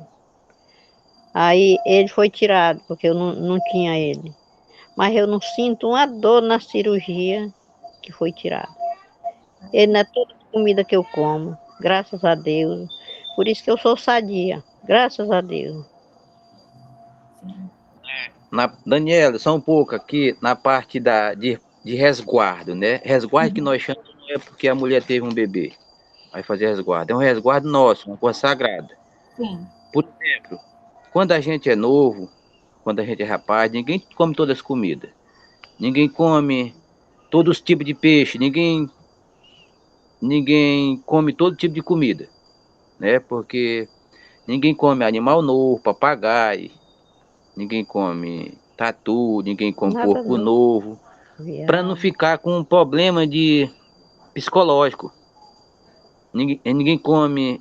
Aí ele foi tirado, porque eu não tinha ele. Mas eu não sinto uma dor na cirurgia que foi tirado. Ele não é toda a comida que eu como, graças a Deus. Por isso que eu sou sadia, graças a Deus. Daniela, só um pouco aqui na parte de resguardo, né? Resguardo que nós chamamos não é porque a mulher teve um bebê, vai fazer resguardo. É um resguardo nosso, uma coisa sagrada. Sim. Por exemplo, quando a gente é novo, quando a gente é rapaz, ninguém come todas as comidas. Ninguém come todos os tipos de peixe, ninguém come todo tipo de comida, né? Porque ninguém come animal novo, papagaio, ninguém come tatu, ninguém come Nada porco novo. novo, para não ficar com um problema de psicológico. Ninguém come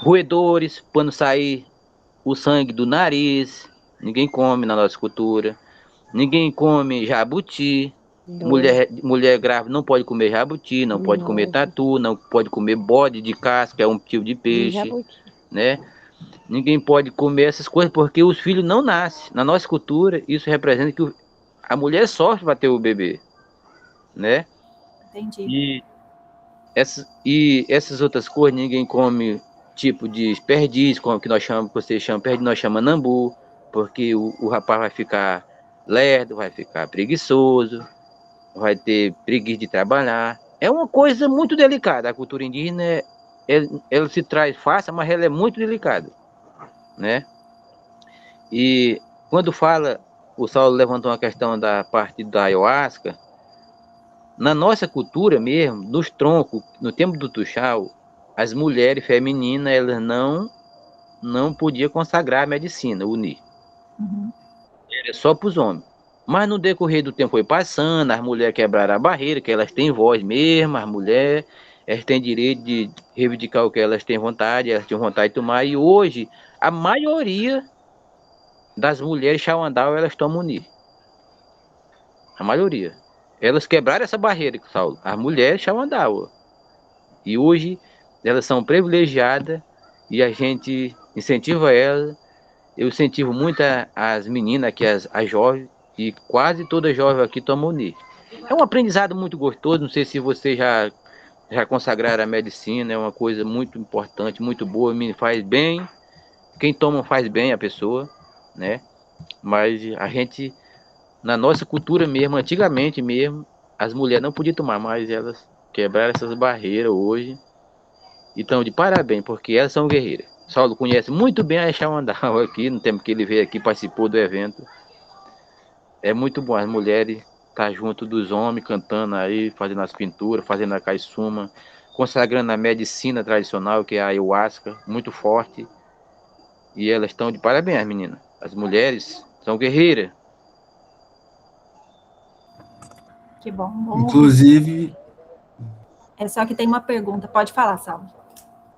roedores para não sair o sangue do nariz, ninguém come na nossa cultura. Ninguém come jabuti. Mulher grávida não pode comer jabuti, não pode comer tatu, não pode comer bode de casca, que é um tipo de peixe, né? Ninguém pode comer essas coisas porque os filhos não nascem. Na nossa cultura, isso representa que a mulher sofre para ter o bebê, né? Entendi. E essas outras coisas, ninguém come tipo de perdiz, como que nós chamamos, que vocês chamam perdiz, nós chamamos nambu, porque o rapaz vai ficar lerdo, vai ficar preguiçoso, vai ter preguiça de trabalhar. É uma coisa muito delicada. A cultura indígena, ela se traz fácil, mas ela é muito delicada, né? E quando fala, o Saulo levantou uma questão da parte da ayahuasca, na nossa cultura mesmo, nos troncos, no tempo do Tuxau, as mulheres femininas, elas não podiam consagrar a medicina, unir. Era só para os homens. Mas no decorrer do tempo foi passando, as mulheres quebraram a barreira, que elas têm voz mesmo, as mulheres, elas têm direito de reivindicar o que elas têm vontade, elas têm vontade de tomar, e hoje, a maioria das mulheres Xauandau, elas tomam unir. A maioria. Elas quebraram essa barreira, Saulo. As mulheres Xauandau. E hoje, elas são privilegiadas, e a gente incentiva elas. Eu incentivo muito as meninas, aqui, as jovens, e quase todas as jovens aqui tomam unir. É um aprendizado muito gostoso, não sei se vocês já consagraram a medicina, é uma coisa muito importante, muito boa, me faz bem. Quem toma faz bem a pessoa, né? Mas a gente, na nossa cultura mesmo, antigamente mesmo, as mulheres não podiam tomar, mas elas quebraram essas barreiras hoje. E estão de parabéns, porque elas são guerreiras. Saulo conhece muito bem a Xauandau aqui, no tempo que ele veio aqui, participou do evento. É muito bom as mulheres estar junto dos homens, cantando aí, fazendo as pinturas, fazendo a caissuma, consagrando a medicina tradicional, que é a ayahuasca, muito forte. E elas estão de parabéns, meninas. As mulheres são guerreiras. Que bom. Inclusive. É só que tem uma pergunta. Pode falar, Salvo.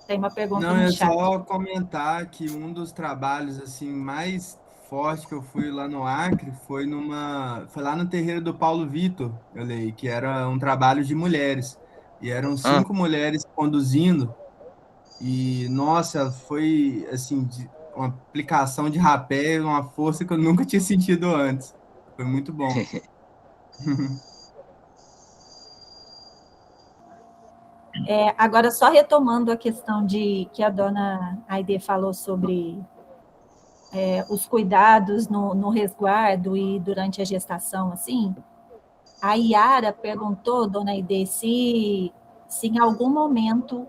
Tem uma pergunta Não, no é chat. só comentar que um dos trabalhos assim mais forte que eu fui lá no Acre foi lá no terreiro do Paulo Vitor, eu leio, que era um trabalho de mulheres. E eram 5 mulheres conduzindo. E, nossa, foi assim, uma aplicação de rapé, uma força que eu nunca tinha sentido antes. Foi muito bom. Agora, só retomando a questão de que a dona Aide falou sobre os cuidados no resguardo e durante a gestação, assim, a Yara perguntou, dona Aide, se em algum momento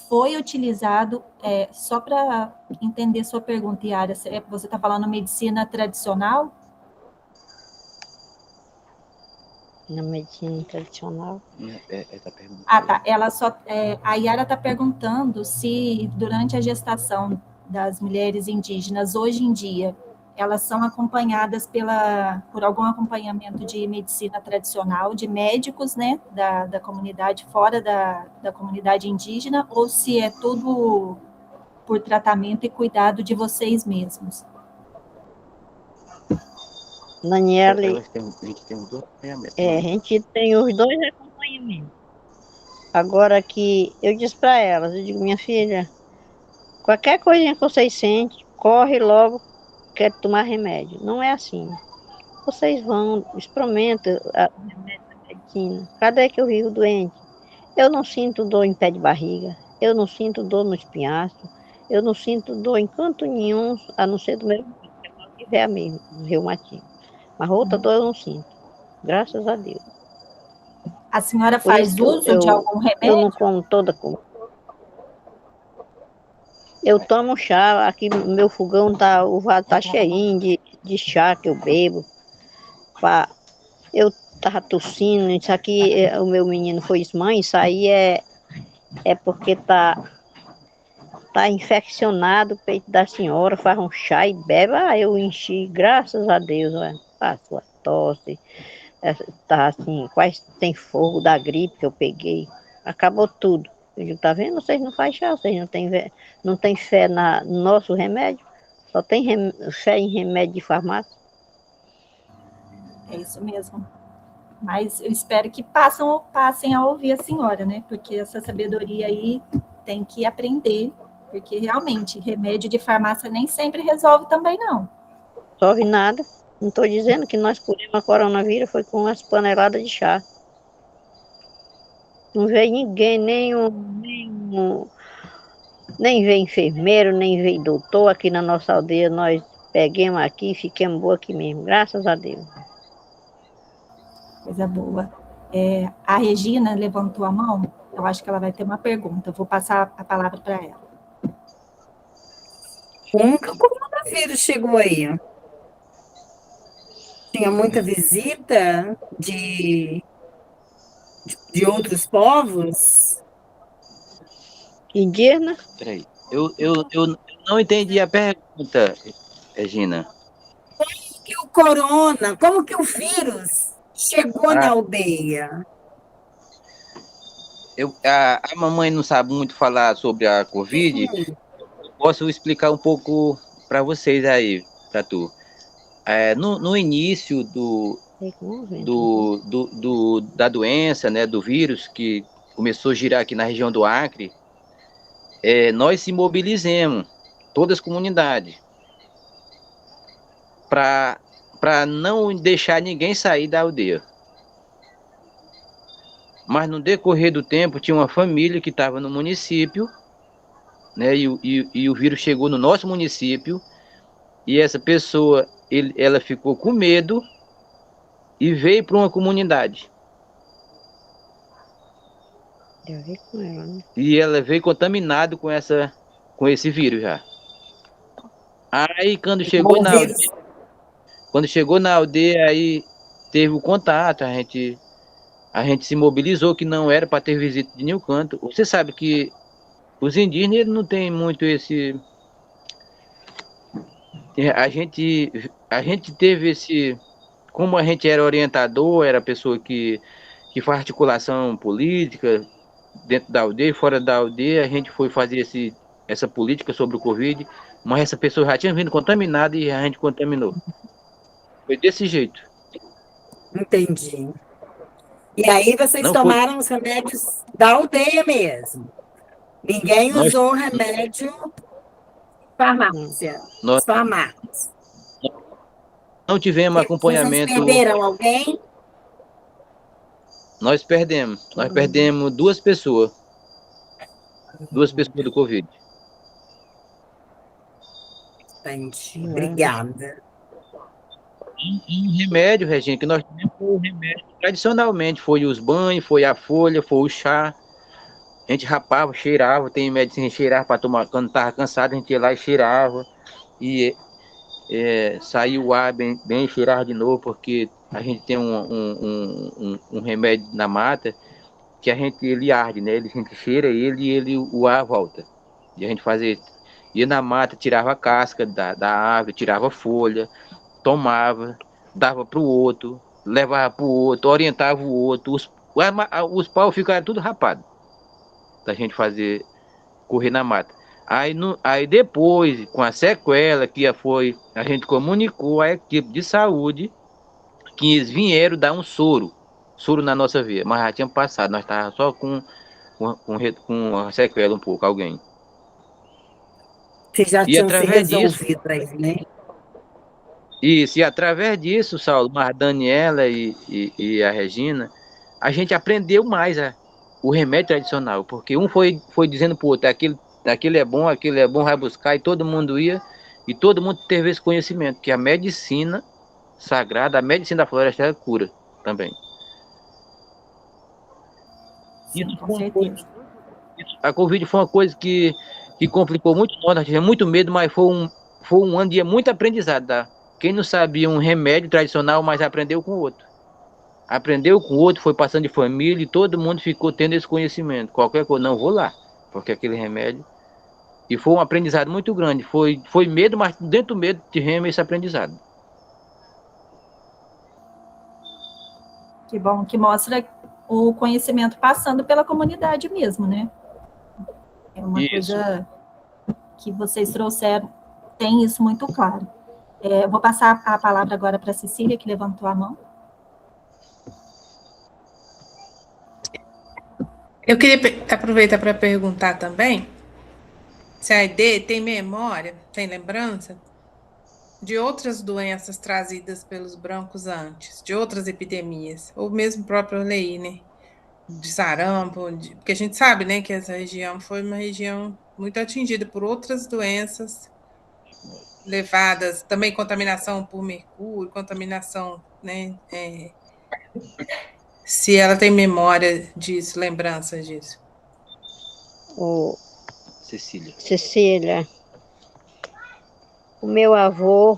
foi utilizado, só para entender sua pergunta, Yara, você está falando medicina tradicional? Na medicina tradicional. Essa pergunta. Ah, tá. A Yara está perguntando se durante a gestação das mulheres indígenas, hoje em dia, elas são acompanhadas por algum acompanhamento de medicina tradicional, de médicos, né, da comunidade, fora da comunidade indígena, ou se é tudo por tratamento e cuidado de vocês mesmos. Daniele, A gente tem os dois acompanhamentos. a gente tem os dois acompanhamentos. Agora que eu disse para elas, eu digo, minha filha, qualquer coisinha que vocês sentem, corre logo, quer tomar remédio. Não é assim. Vocês vão, experimentam o remédio da medicina. Cadê que eu vivo doente? Eu não sinto dor em pé de barriga, eu não sinto dor no espinhaço, eu não sinto dor em canto nenhum, a não ser do meu pé mesmo, do reumatismo. Mas outra dor eu não sinto, graças a Deus. A senhora Por faz isso que uso de algum eu remédio? não como toda comida. Eu tomo chá, aqui no meu fogão o vaso tá cheinho de chá que eu bebo. Eu tava tossindo, isso aqui, o meu menino foi isso, mãe, isso aí é porque tá infeccionado o peito da senhora, faz um chá e bebe. Eu enchi, graças a Deus, passou a tosse, tá assim, quase tem fogo da gripe que eu peguei, acabou tudo. Eu digo, tá vendo? Vocês não fazem chá, vocês não têm fé no nosso remédio, só tem fé em remédio de farmácia. É isso mesmo. Mas eu espero que passem a ouvir a senhora, né? Porque essa sabedoria aí tem que aprender, porque realmente remédio de farmácia nem sempre resolve também, não. Resolve nada. Não estou dizendo que nós curamos a coronavírus foi com umas paneladas de chá. Não veio ninguém, nem veio enfermeiro, nem veio doutor aqui na nossa aldeia. Nós pegamos aqui e ficamos boa aqui mesmo, graças a Deus. Coisa boa. A Regina levantou a mão, eu acho que ela vai ter uma pergunta. Eu vou passar a palavra para ela. Como que o coronavírus chegou aí? Tinha muita visita de outros povos? Indígena? Peraí. Eu não entendi a pergunta, Regina. Como que o vírus chegou na aldeia? A mamãe não sabe muito falar sobre a Covid. Sim. Posso explicar um pouco para vocês aí, para tu. No início da doença, né, do vírus que começou a girar aqui na região do Acre, nós se mobilizamos, todas as comunidades, para não deixar ninguém sair da aldeia. Mas no decorrer do tempo, tinha uma família que estava no município, né, e o vírus chegou no nosso município, e essa pessoa, ela ficou com medo e veio para uma comunidade. Eu vi com ela, né? E ela veio contaminada com esse vírus já. Aí quando chegou na aldeia, aí teve o contato, a gente se mobilizou que não era para ter visita de nenhum canto. Você sabe que os indígenas não tem muito esse... A gente teve esse... Como a gente era orientador, era pessoa que faz articulação política dentro da aldeia, fora da aldeia, a gente foi fazer essa política sobre o Covid, mas essa pessoa já tinha vindo contaminada e a gente contaminou. Foi desse jeito. Entendi. E aí vocês tomaram os remédios da aldeia mesmo? Ninguém usou remédio farmácia? Farmácias. Não tivemos acompanhamento. Vocês perderam alguém? Nós perdemos duas pessoas do Covid. Entendi. Obrigada. E o remédio, Regina, que nós temos foi o remédio tradicionalmente, foi os banhos, foi a folha, foi o chá. A gente rapava, cheirava, tem medicina, cheirava para tomar, quando estava cansado a gente ia lá e cheirava. E saiu o ar bem cheirava de novo, porque a gente tem um remédio na mata que ele arde, né? A gente cheira ele e o ar volta. E a gente ia na mata, tirava a casca da árvore, tirava a folha, tomava, dava para o outro, levava para o outro, orientava o outro. Os paus ficaram tudo rapados da gente correr na mata. Aí depois, com a sequela a gente comunicou à equipe de saúde que eles vieram dar um soro na nossa veia, mas já tinha passado, nós estávamos só com a sequela um pouco, alguém. Vocês já E tinham se através disso, resolvido aí, né? isso, e através disso, Saulo, mas a Daniela e a Regina, a gente aprendeu mais o remédio tradicional, porque um foi dizendo para o outro, aquele é bom, vai buscar, e todo mundo ia, e todo mundo teve esse conhecimento, que a medicina sagrada, a medicina da floresta ela cura também. Sim, com certeza. A Covid foi uma coisa que complicou muito nós tivemos muito medo, mas foi um ano de muito aprendizado, tá? Quem não sabia um remédio tradicional, mas aprendeu com o outro. Aprendeu com o outro, foi passando de família e todo mundo ficou tendo esse conhecimento. Qualquer coisa, não, vou lá, porque aquele remédio. E foi um aprendizado muito grande. Foi medo, mas dentro do medo tivemos esse aprendizado. Que bom, que mostra o conhecimento passando pela comunidade mesmo, né? É uma coisa que vocês trouxeram, tem isso muito claro. Eu vou passar a palavra agora para a Cecília, que levantou a mão. Eu queria aproveitar para perguntar também se a Aide tem memória, tem lembrança de outras doenças trazidas pelos brancos antes, de outras epidemias, ou mesmo próprio Lei, né? De sarampo, porque a gente sabe, né, que essa região foi uma região muito atingida por outras doenças levadas, também contaminação por mercúrio, contaminação, né? Se ela tem memória disso, lembrança disso. Cecília, o meu avô,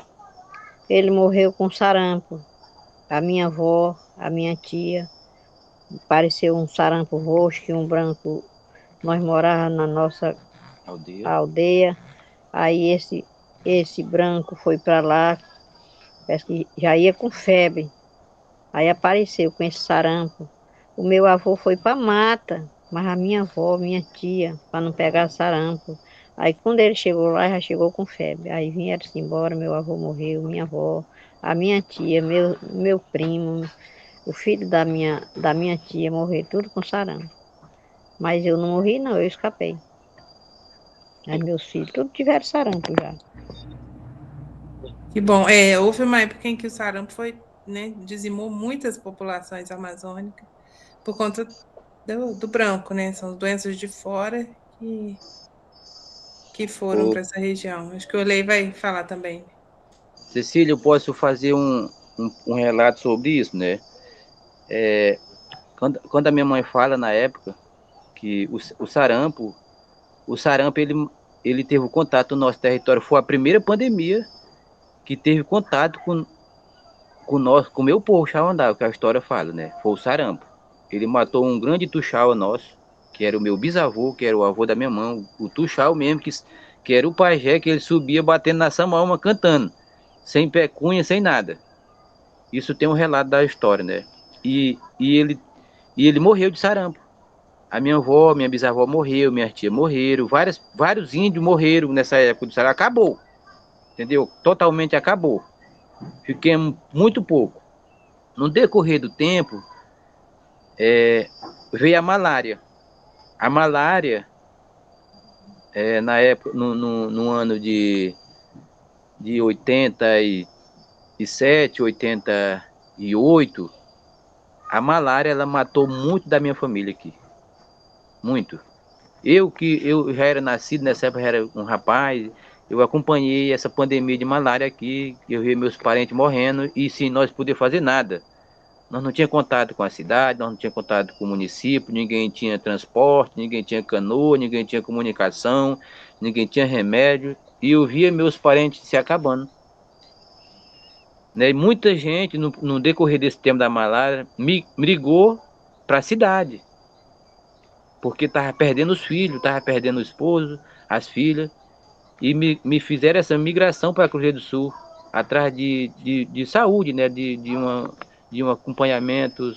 ele morreu com sarampo. A minha avó, a minha tia, apareceu um sarampo roxo e um branco. Nós morávamos na nossa aldeia. Aí esse branco foi para lá, parece que já ia com febre. Aí apareceu com esse sarampo. O meu avô foi para a mata, mas a minha avó, minha tia, para não pegar sarampo. Aí quando ele chegou lá, já chegou com febre. Aí vieram-se embora, meu avô morreu, minha avó, a minha tia, meu primo, o filho da minha tia morreu tudo com sarampo. Mas eu não morri não, eu escapei. Aí meus filhos, tudo tiveram sarampo já. Que bom. Houve uma época em que o sarampo foi, né, dizimou muitas populações amazônicas por conta do branco, né? São doenças de fora que foram para essa região. Acho que o Lei vai falar também. Cecília, eu posso fazer um relato sobre isso, né? Quando a minha mãe fala na época que o sarampo ele teve contato no nosso território, foi a primeira pandemia que teve contato com o meu povo Xauandá, que a história fala, né? Foi o sarampo. Ele matou um grande tuxau nosso, que era o meu bisavô, que era o avô da minha mãe, o tuxau mesmo, que era o pajé, que ele subia batendo na samaúma cantando, sem pecunha, sem nada. Isso tem um relato da história, né? E ele morreu de sarampo. A minha avó, minha bisavó morreu, minha tia morreram, vários índios morreram nessa época do sarampo. Acabou, entendeu? Totalmente acabou. Fiquemos muito pouco. No decorrer do tempo, veio a malária. A malária, na época, no ano de 87, 88, a malária, ela matou muito da minha família aqui. Muito. Eu já era nascido, nessa época já era um rapaz, eu acompanhei essa pandemia de malária aqui, eu vi meus parentes morrendo, e sem nós poder fazer nada. Nós não tinha contato com a cidade, nós não tinha contato com o município, ninguém tinha transporte, ninguém tinha canoa, ninguém tinha comunicação, ninguém tinha remédio, e eu via meus parentes se acabando. Né? E muita gente, no decorrer desse tempo da malária, migrou para a cidade, porque estava perdendo os filhos, estava perdendo o esposo, as filhas, e me fizeram essa migração para Cruzeiro do Sul, atrás de saúde, né? de um acompanhamento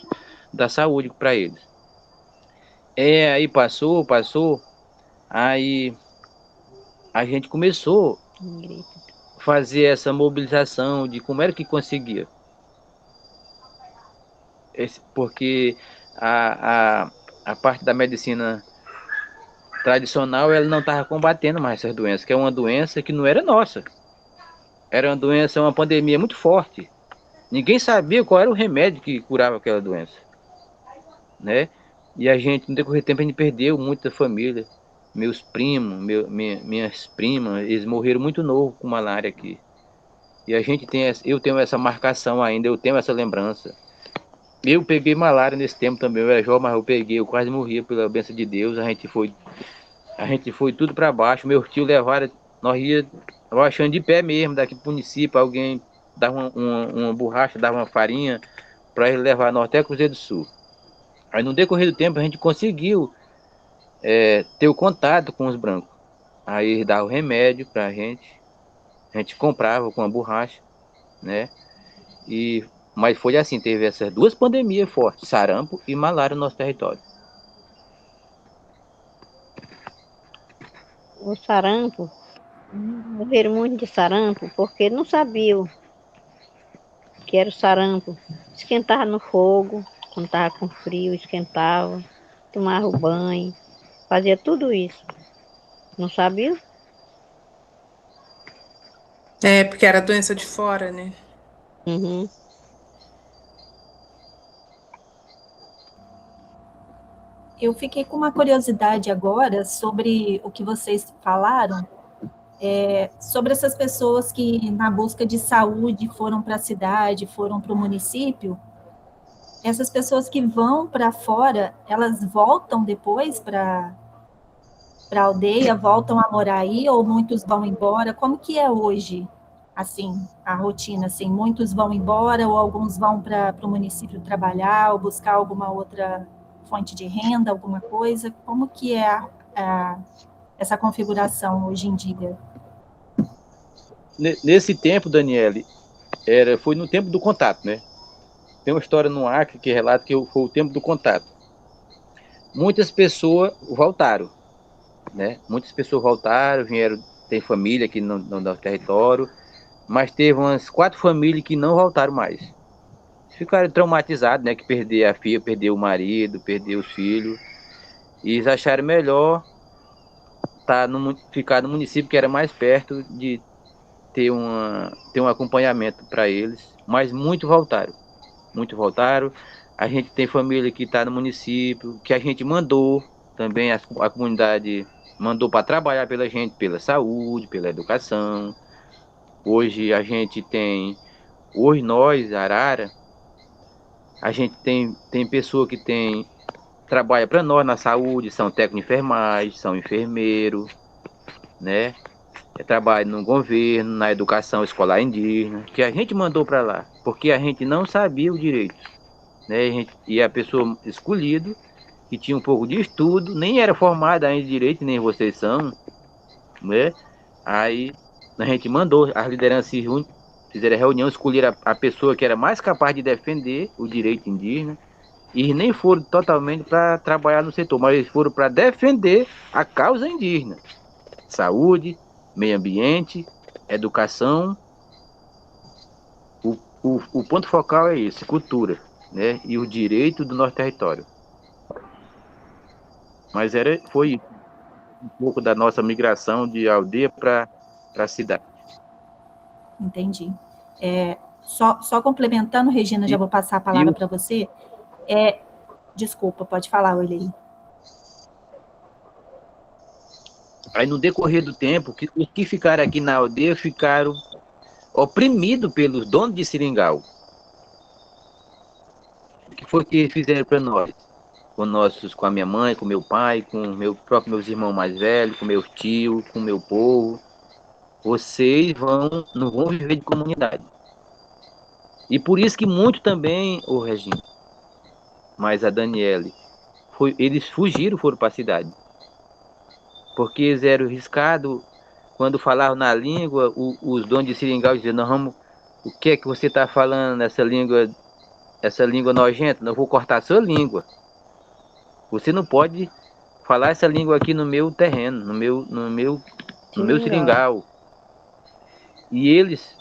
da saúde para eles. Aí passou, aí a gente começou a fazer essa mobilização de como era que conseguia. Porque a parte da medicina tradicional, ela não estava combatendo mais essas doenças, que é uma doença que não era nossa. Era uma doença, uma pandemia muito forte. Ninguém sabia qual era o remédio que curava aquela doença, né? E a gente, no decorrer do tempo, a gente perdeu muita família. Meus primos, minhas primas, eles morreram muito novo com malária aqui. E a gente eu tenho essa marcação ainda, eu tenho essa lembrança. Eu peguei malária nesse tempo também, eu era jovem, mas eu peguei, eu quase morria pela bênção de Deus. A gente foi tudo para baixo. Meus tios levaram, nós ia achando de pé mesmo, daqui pro município, alguém dava uma borracha, dava uma farinha para ele levar nós até Cruzeiro do Sul. Aí no decorrer do tempo a gente conseguiu ter o contato com os brancos. Aí eles davam remédio pra gente, a gente comprava com a borracha, né? Mas foi assim, teve essas duas pandemias fortes, sarampo e malária no nosso território. O sarampo, morreram muito de sarampo, porque não sabiam que era o sarampo. Esquentava no fogo, quando estava com frio, esquentava, tomava o banho, fazia tudo isso. Não sabia? É, porque era doença de fora, né? Uhum. Eu fiquei com uma curiosidade agora sobre o que vocês falaram, sobre essas pessoas que, na busca de saúde, foram para a cidade, foram para o município. Essas pessoas que vão para fora, elas voltam depois para a aldeia, voltam a morar aí, ou muitos vão embora? Como que é hoje, assim, a rotina? Assim, muitos vão embora, ou alguns vão para o município trabalhar, ou buscar alguma outra fonte de renda, alguma coisa? Como que é essa configuração hoje em dia? Nesse tempo, Daniele, foi no tempo do contato, né? Tem uma história no Acre que relata que foi o tempo do contato. Muitas pessoas voltaram, né? Muitas pessoas voltaram, tem família aqui no território, mas teve umas 4 famílias que não voltaram mais. Ficaram traumatizados, né? Que perderam a filha, perdeu o marido, perdeu os filhos. E eles acharam melhor ficar no município que era mais perto de ter um acompanhamento para eles. Mas muito voltaram. Muito voltaram. A gente tem família que está no município, que a gente mandou também, a comunidade mandou para trabalhar pela gente, pela saúde, pela educação. Hoje nós, Arara, a gente tem pessoa que trabalha para nós na saúde, são técnicos de enfermagem, são enfermeiros, né? Trabalha no governo, na educação escolar indígena, que a gente mandou para lá, porque a gente não sabia o direito, né? E a pessoa escolhida, que tinha um pouco de estudo, nem era formada ainda em direito, nem vocês são, né? Aí a gente mandou, as lideranças fizeram a reunião, escolheram a pessoa que era mais capaz de defender o direito indígena, e nem foram totalmente para trabalhar no setor, mas eles foram para defender a causa indígena. Saúde, meio ambiente, educação. O ponto focal é esse, cultura, né? E o direito do nosso território. Mas foi um pouco da nossa migração de aldeia para a cidade. Entendi. Só complementando, Regina, já vou passar a palavra para você. Desculpa, pode falar, Olhei. Aí no decorrer do tempo, os que ficaram aqui na aldeia ficaram oprimidos pelos donos de seringal. O que foi que fizeram para nós? Com a minha mãe, com meu pai, com meus irmãos mais velhos, com meu tio, com meu povo. Vocês não vão viver de comunidade. E por isso que muito também, o Regina, mas a Daniele, eles fugiram, foram para a cidade. Porque eles eram riscados, quando falavam na língua, os donos de seringal diziam, não, vamos, o que é que você está falando essa língua nojenta? Não vou cortar a sua língua. Você não pode falar essa língua aqui no meu terreno, no meu seringal. E eles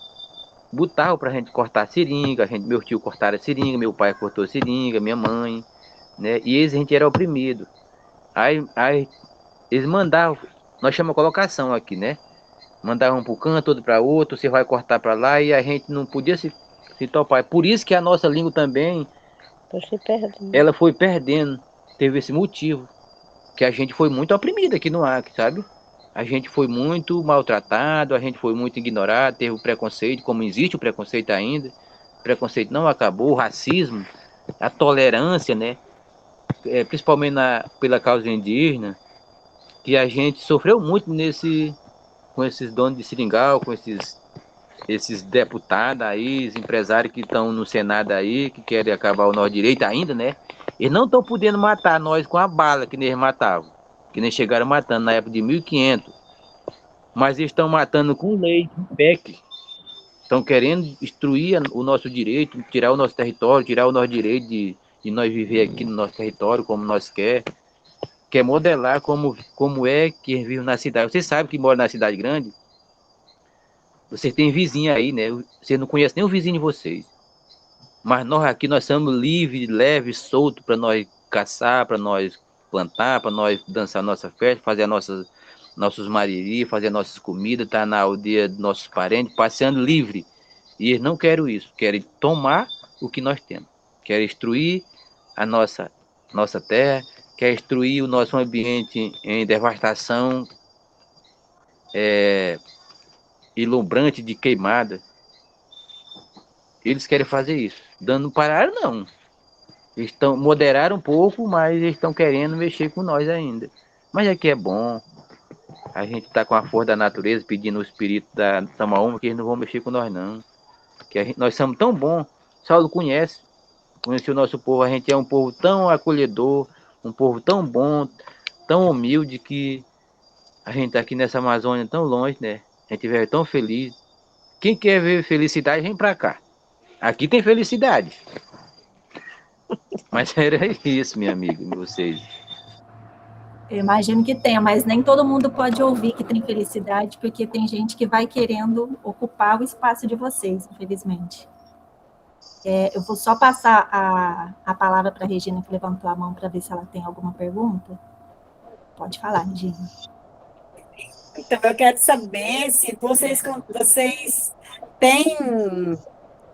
botavam para a gente cortar seringa, meu tio cortava seringa, meu pai cortou seringa, minha mãe, né? E a gente era oprimido. Aí eles mandavam, nós chamamos colocação aqui, né? Mandavam para um canto, outro para outro, você vai cortar para lá, e a gente não podia se topar. Por isso que a nossa língua também, ela foi perdendo, teve esse motivo, que a gente foi muito oprimido aqui no Acre, sabe? A gente foi muito maltratado, a gente foi muito ignorado, teve o preconceito, como existe o preconceito ainda. O preconceito não acabou, o racismo, a tolerância, né? Principalmente pela causa indígena, que a gente sofreu muito com esses donos de seringal, com esses deputados aí, os empresários que estão no Senado aí, que querem acabar o nosso direito ainda, né? Eles não estão podendo matar nós com a bala que eles matavam, que nem chegaram matando na época de 1500. Mas eles estão matando com lei, com PEC. Estão querendo destruir o nosso direito, tirar o nosso território, tirar o nosso direito de nós viver aqui no nosso território como nós quer modelar como é que eles vivem na cidade. Você sabe que mora na cidade grande, vocês têm vizinho aí, né? Você não conhece nem o vizinho de vocês. Mas nós aqui, nós somos livres, leves, soltos para nós caçar, para nós plantar, para nós dançar nossa festa, fazer nossos mariri, fazer nossas comidas, estar na aldeia dos nossos parentes, passeando livre. E eles não querem isso, querem tomar o que nós temos. Querem destruir a nossa terra, querem destruir o nosso ambiente em devastação ilumbrante de queimada. Eles querem fazer isso. Dando parar, não. Eles moderaram um pouco, mas eles estão querendo mexer com nós ainda. Mas aqui é bom. A gente está com a força da natureza, pedindo o espírito da Samaúma, que eles não vão mexer com nós, não. Nós somos tão bons. Saulo conhece o nosso povo. A gente é um povo tão acolhedor, um povo tão bom, tão humilde, que a gente está aqui nessa Amazônia tão longe, né? A gente vive tão feliz. Quem quer ver felicidade, vem para cá. Aqui tem felicidade. Mas era isso, minha amiga, vocês. Eu imagino que tenha, mas nem todo mundo pode ouvir que tem felicidade, porque tem gente que vai querendo ocupar o espaço de vocês, infelizmente. Eu vou só passar a palavra para a Regina, que levantou a mão, para ver se ela tem alguma pergunta. Pode falar, Regina. Então, eu quero saber se vocês têm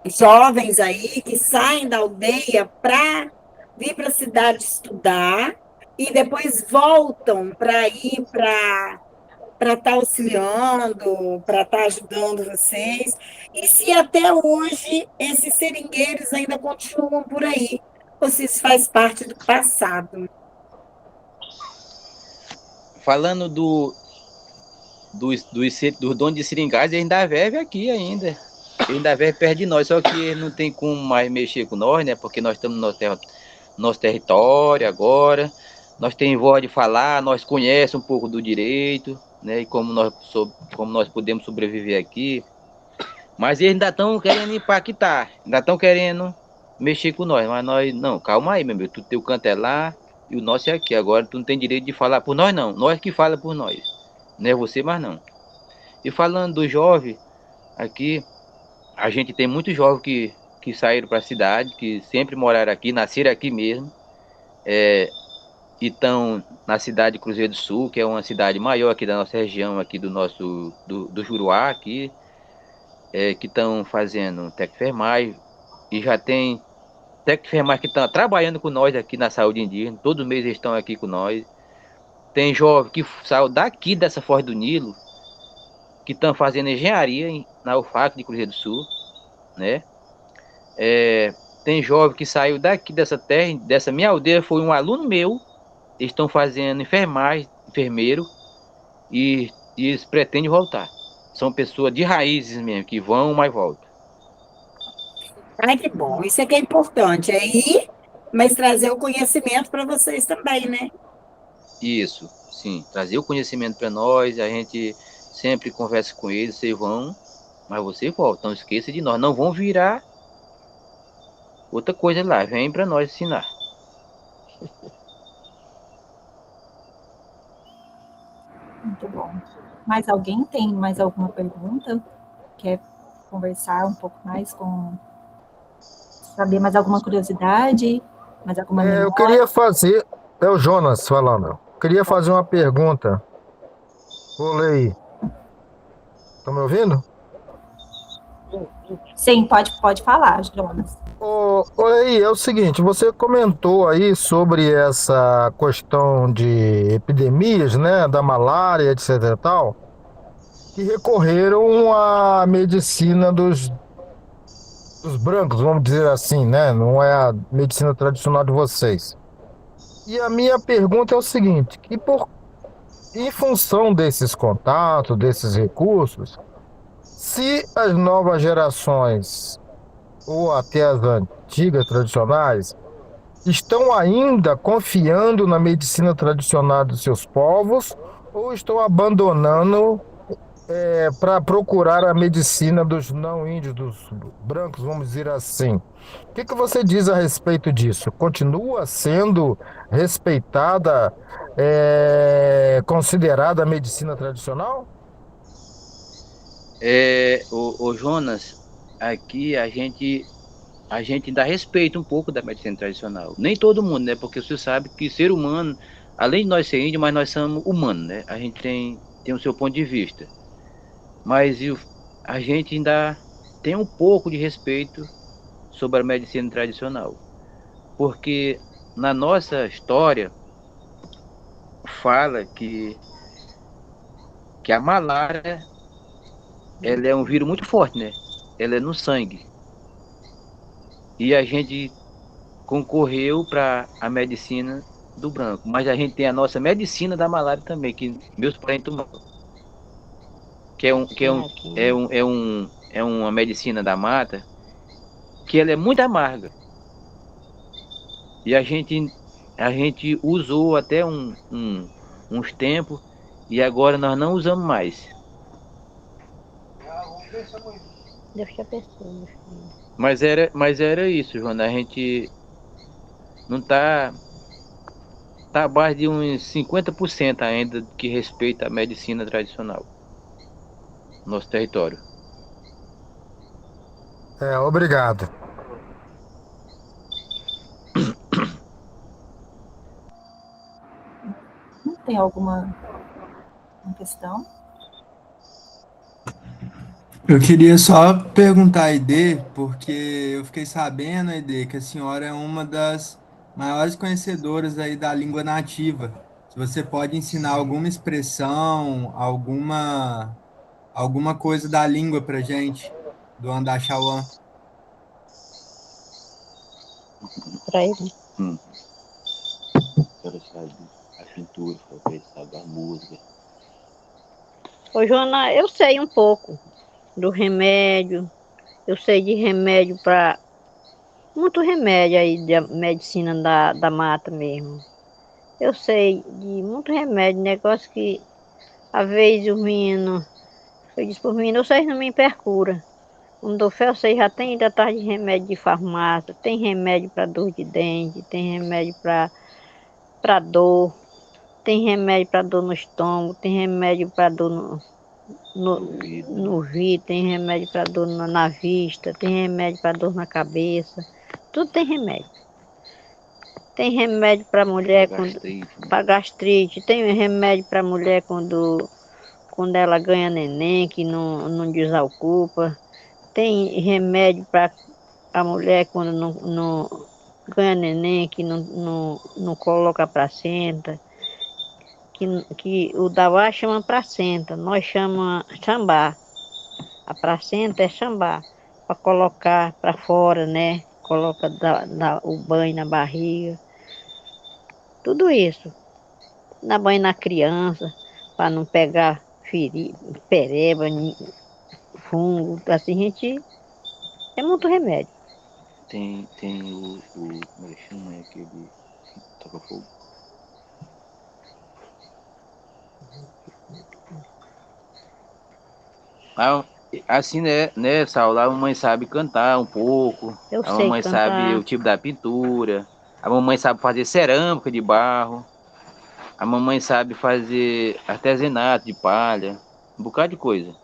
jovens aí que saem da aldeia para vir para a cidade estudar e depois voltam para ir para estar auxiliando, para estar ajudando vocês. E se até hoje esses seringueiros ainda continuam por aí, ou se isso faz parte do passado? Falando dos donos de seringais, eles ainda vivem aqui ainda. Eles ainda vivem perto de nós, só que eles não tem como mais mexer com nós, né? Porque nós estamos no nosso território agora. Nós temos voz de falar, nós conhecemos um pouco do direito, né? E como nós podemos sobreviver aqui. Mas eles ainda estão querendo impactar, ainda estão querendo mexer com nós. Mas nós, não, calma aí, meu amigo. Tu teu canto é lá e o nosso é aqui. Agora tu não tem direito de falar por nós, não. Nós que fala por nós. Não é você, mas não. E falando do jovem, aqui, a gente tem muitos jovens que saíram para a cidade, que sempre moraram aqui, nasceram aqui mesmo. E estão na cidade de Cruzeiro do Sul, que é uma cidade maior aqui da nossa região, aqui do Juruá, aqui, que estão fazendo técnico enfermagem, e já tem técnicos de enfermagem que estão trabalhando com nós aqui na saúde indígena, todo mês eles estão aqui com nós. Tem jovens que saiu daqui dessa Foz do Nilo, que estão fazendo engenharia na UFAC de Cruzeiro do Sul, né? Tem jovem que saiu daqui dessa terra, dessa minha aldeia, foi um aluno meu, eles estão fazendo enfermagem, enfermeiro, e eles pretendem voltar. São pessoas de raízes mesmo, que vão, mas voltam. Ai, que bom. Isso é que é importante. É ir, mas trazer o conhecimento para vocês também, né? Isso, sim. Trazer o conhecimento para nós, a gente sempre conversa com eles, vocês vão, mas vocês voltam. Não esqueça de nós. Não vão virar outra coisa lá. Vem para nós ensinar. Muito bom. Mais alguém tem mais alguma pergunta? Quer conversar um pouco mais saber mais alguma curiosidade? Mais alguma Eu memória? queria fazer. É o Jonas falando. Queria fazer uma pergunta. Olê. Estão me ouvindo? Sim, pode falar, Jonas. Olê, é o seguinte, você comentou aí sobre essa questão de epidemias, né, da malária, etc e tal, que recorreram à medicina dos brancos, vamos dizer assim, né? Não é a medicina tradicional de vocês. E a minha pergunta é o seguinte, em função desses contatos, desses recursos, se as novas gerações, ou até as antigas tradicionais, estão ainda confiando na medicina tradicional dos seus povos, ou estão abandonando para procurar a medicina dos não índios, dos brancos, vamos dizer assim. O que você diz a respeito disso? Continua sendo respeitada, considerada a medicina tradicional? O Jonas, aqui a gente dá respeito um pouco da medicina tradicional. Nem todo mundo, né? Porque você sabe que ser humano, além de nós ser índio, mas nós somos humanos, né? A gente tem o seu ponto de vista. Mas a gente ainda tem um pouco de respeito sobre a medicina tradicional. Porque na nossa história fala que a malária ela é um vírus muito forte, né? Ela é no sangue. E a gente concorreu para a medicina do branco. Mas a gente tem a nossa medicina da malária também, que meus parentes tomavam. É uma medicina da mata que ela é muito amarga. E a gente usou até uns tempos e agora nós não usamos mais. Deixa a pessoa. Mas era isso, Joana. A gente não tá abaixo de uns 50% ainda que respeita a medicina tradicional no nosso território. Obrigado. Tem alguma questão? Eu queria só perguntar a Aide, porque eu fiquei sabendo, Aide, que a senhora é uma das maiores conhecedoras aí da língua nativa. Se você pode ensinar alguma expressão, alguma coisa da língua pra gente, do Andaxauã. Para ele. A senhora sabe a pintura, sabe a música. Ô, Joana, eu sei um pouco do remédio. Eu sei de remédio para... Muito remédio aí, da medicina da mata mesmo. Eu sei de muito remédio, negócio que, às vezes, o menino... Eu disse para os meninos, vocês não me percuram. Quando eu fé, vocês já tem ainda tarde de remédio de farmácia, tem remédio para dor de dente, tem remédio para dor, tem remédio para dor no estômago, tem remédio para dor no ouvido, tem remédio para dor na vista, tem remédio para dor na cabeça, tudo tem remédio. Tem remédio para mulher para gastrite, tem remédio para mulher quando ela ganha neném, que não desocupa. Tem remédio para a mulher quando ganha neném, que não coloca a placenta, que o Dauá chama placenta, nós chama chambá. A placenta é chambá, para colocar para fora, né? Coloca o banho na barriga, tudo isso. Dá banho na criança, para não pegar pereba, fungo, assim a gente. É muito remédio. Tem como é que chama aquele que toca fogo? Ah, assim, né, Saulo, a mamãe sabe cantar um pouco, Eu a sei mamãe sabe cantar. o tipo da pintura, a mamãe sabe fazer cerâmica de barro, a mamãe sabe fazer artesanato de palha, um bocado de coisa.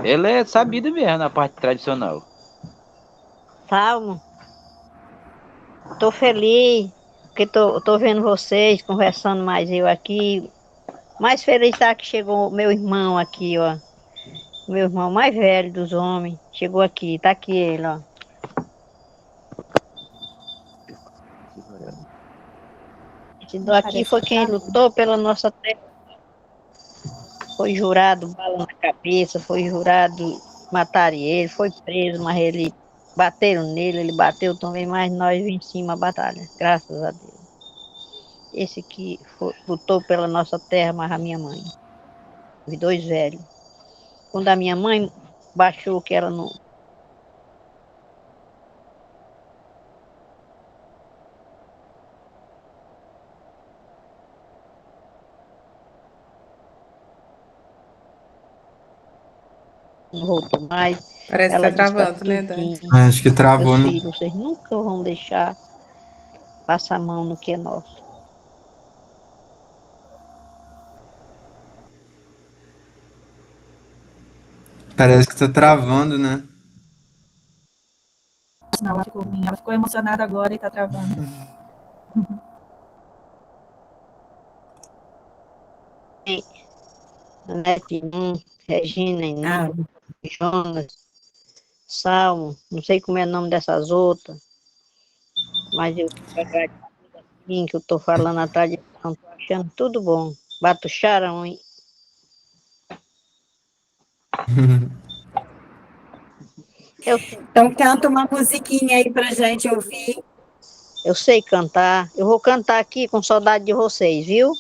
Ela é sabida mesmo na parte tradicional. Salmo, tô feliz, porque tô vendo vocês, conversando mais eu aqui. Mais feliz tá que chegou meu irmão aqui, ó. Meu irmão mais velho dos homens. Chegou aqui, tá aqui ele, ó. Esse daqui foi quem lutou pela nossa terra. Foi jurado bala na cabeça, foi jurado matar ele, foi preso, mas ele bateram nele, ele bateu também, mas nós vencemos a batalha, graças a Deus. Esse que lutou pela nossa terra, mas a minha mãe. Os dois velhos. Quando a minha mãe baixou que ela não. Não voltou mais. Parece que Ela tá disse para travando, né, Dani? tudinho. Acho que travou, Meus né? filhos, vocês nunca vão deixar passar a mão no que é nosso. Parece que tá travando, né? Não, ela ficou emocionada agora e está travando. Anete, Regina, Inã, Jonas, Salmo, não sei como é o nome dessas outras, mas eu fico agradecida assim, que eu estou falando a tradição, estou achando tudo bom. Batucharam, hein? Então canta uma musiquinha aí pra gente ouvir. Eu sei cantar, eu vou cantar aqui com saudade de vocês, viu?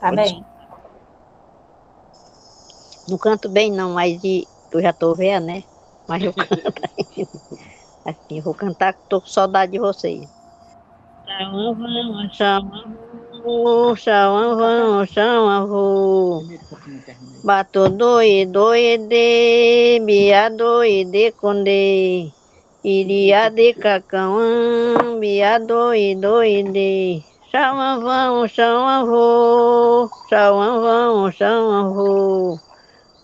Tá bem. Não canto bem não, mas eu já estou velha, né? Mas eu canto assim, eu vou cantar que estou com saudade de vocês. Xauavão, Bato doide, bia doide conde, iria de cacauã, bia doide, xauavão, xauavô, xauavão, xauavô,